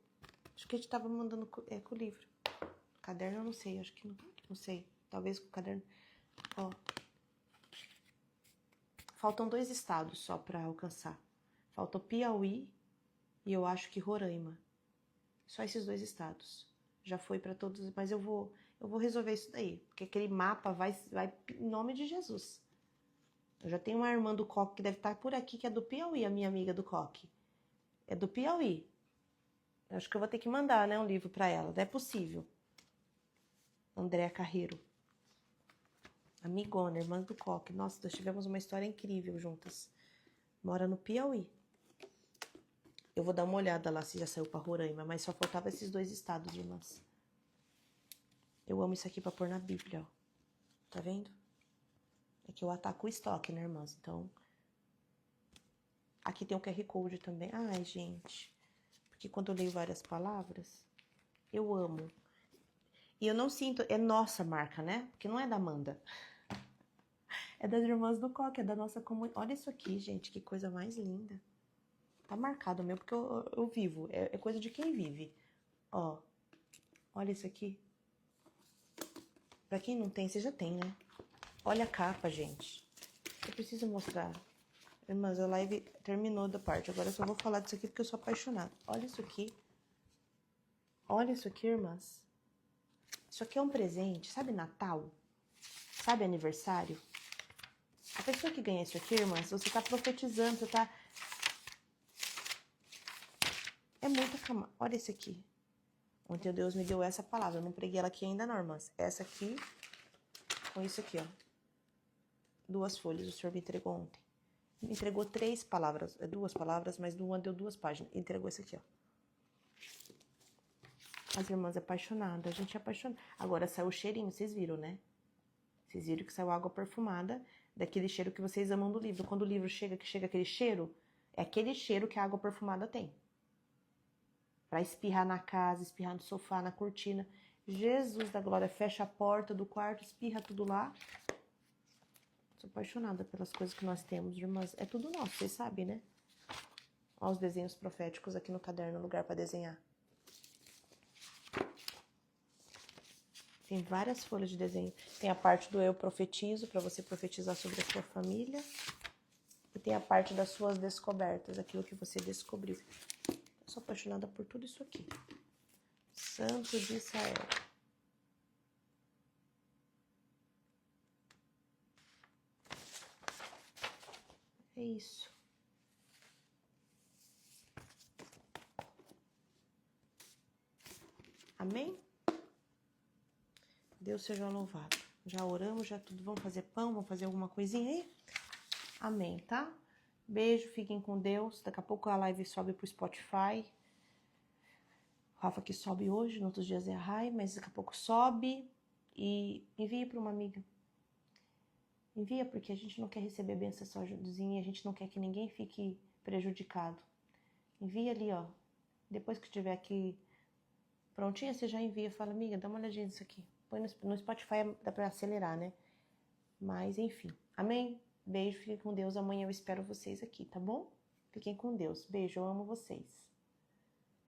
Acho que a gente tava mandando com o livro. O caderno eu não sei, acho que não sei. Talvez com o caderno. Ó. Faltam 2 estados só pra alcançar. Falta o Piauí e eu acho que Roraima. Só esses 2 estados. Já foi pra todos, mas eu vou resolver isso daí. Porque aquele mapa vai em nome de Jesus. Eu já tenho uma irmã do coque que deve estar por aqui, que é do Piauí, a minha amiga do coque. É do Piauí. Eu acho que eu vou ter que mandar, né, um livro pra ela. Não é possível. Andréa Carreiro. Amigona, irmã do coque. Nossa, nós tivemos uma história incrível juntas. Mora no Piauí. Eu vou dar uma olhada lá se já saiu pra Roraima, mas só faltava esses 2 estados, irmãs. Eu amo isso aqui pra pôr na Bíblia, ó. Tá vendo? É que eu ataco o estoque, né, irmãs? Então, aqui tem o QR Code também. Ai, gente. Porque quando eu leio várias palavras, eu amo. E eu não sinto... É nossa marca, né? Porque não é da Amanda. É das irmãs do coque, é da nossa comunidade. Olha isso aqui, gente. Que coisa mais linda. Tá marcado mesmo, porque eu vivo. É coisa de quem vive. Ó. Olha isso aqui. Pra quem não tem, você já tem, né? Olha a capa, gente. Eu preciso mostrar. Irmãs, a live terminou da parte. Agora eu só vou falar disso aqui porque eu sou apaixonada. Olha isso aqui. Olha isso aqui, irmãs. Isso aqui é um presente. Sabe Natal? Sabe aniversário? A pessoa que ganha isso aqui, irmãs, você tá profetizando, você tá... É muita cama. Olha esse aqui. Ontem Deus me deu essa palavra. Eu não preguei ela aqui ainda não, irmãs. Essa aqui com isso aqui, ó. 2 folhas. O Senhor me entregou ontem. Me entregou 3 palavras. 2 palavras, mas uma deu 2 páginas. Entregou esse aqui, ó. As irmãs apaixonadas. A gente é apaixonada. Agora saiu o cheirinho. Vocês viram, né? Vocês viram que saiu água perfumada. Daquele cheiro que vocês amam do livro. Quando o livro chega, que chega aquele cheiro, é aquele cheiro que a água perfumada tem. Pra espirrar na casa, espirrar no sofá, na cortina. Jesus da glória, fecha a porta do quarto, espirra tudo lá. Sou apaixonada pelas coisas que nós temos, irmãs. É tudo nosso, vocês sabem, né? Olha os desenhos proféticos aqui no caderno, lugar pra desenhar. Tem várias folhas de desenho. Tem a parte do eu profetizo, pra você profetizar sobre a sua família. E tem a parte das suas descobertas, aquilo que você descobriu. Eu sou apaixonada por tudo isso aqui. Santo de Israel. É isso. Amém? Deus seja louvado. Já oramos, já tudo. Vamos fazer pão? Vamos fazer alguma coisinha aí? Amém, tá? Beijo, fiquem com Deus. Daqui a pouco a live sobe pro Spotify. O Rafa que sobe hoje, nos outros dias é a Rai, mas daqui a pouco sobe. E envie para uma amiga. Envia porque a gente não quer receber benção só ajudazinha, a gente não quer que ninguém fique prejudicado. Envia ali, ó. Depois que estiver aqui prontinha, você já envia. Fala, amiga, dá uma olhadinha nisso aqui. Põe no Spotify, dá pra acelerar, né? Mas, enfim. Amém? Beijo, fiquem com Deus. Amanhã eu espero vocês aqui, tá bom? Fiquem com Deus. Beijo, eu amo vocês.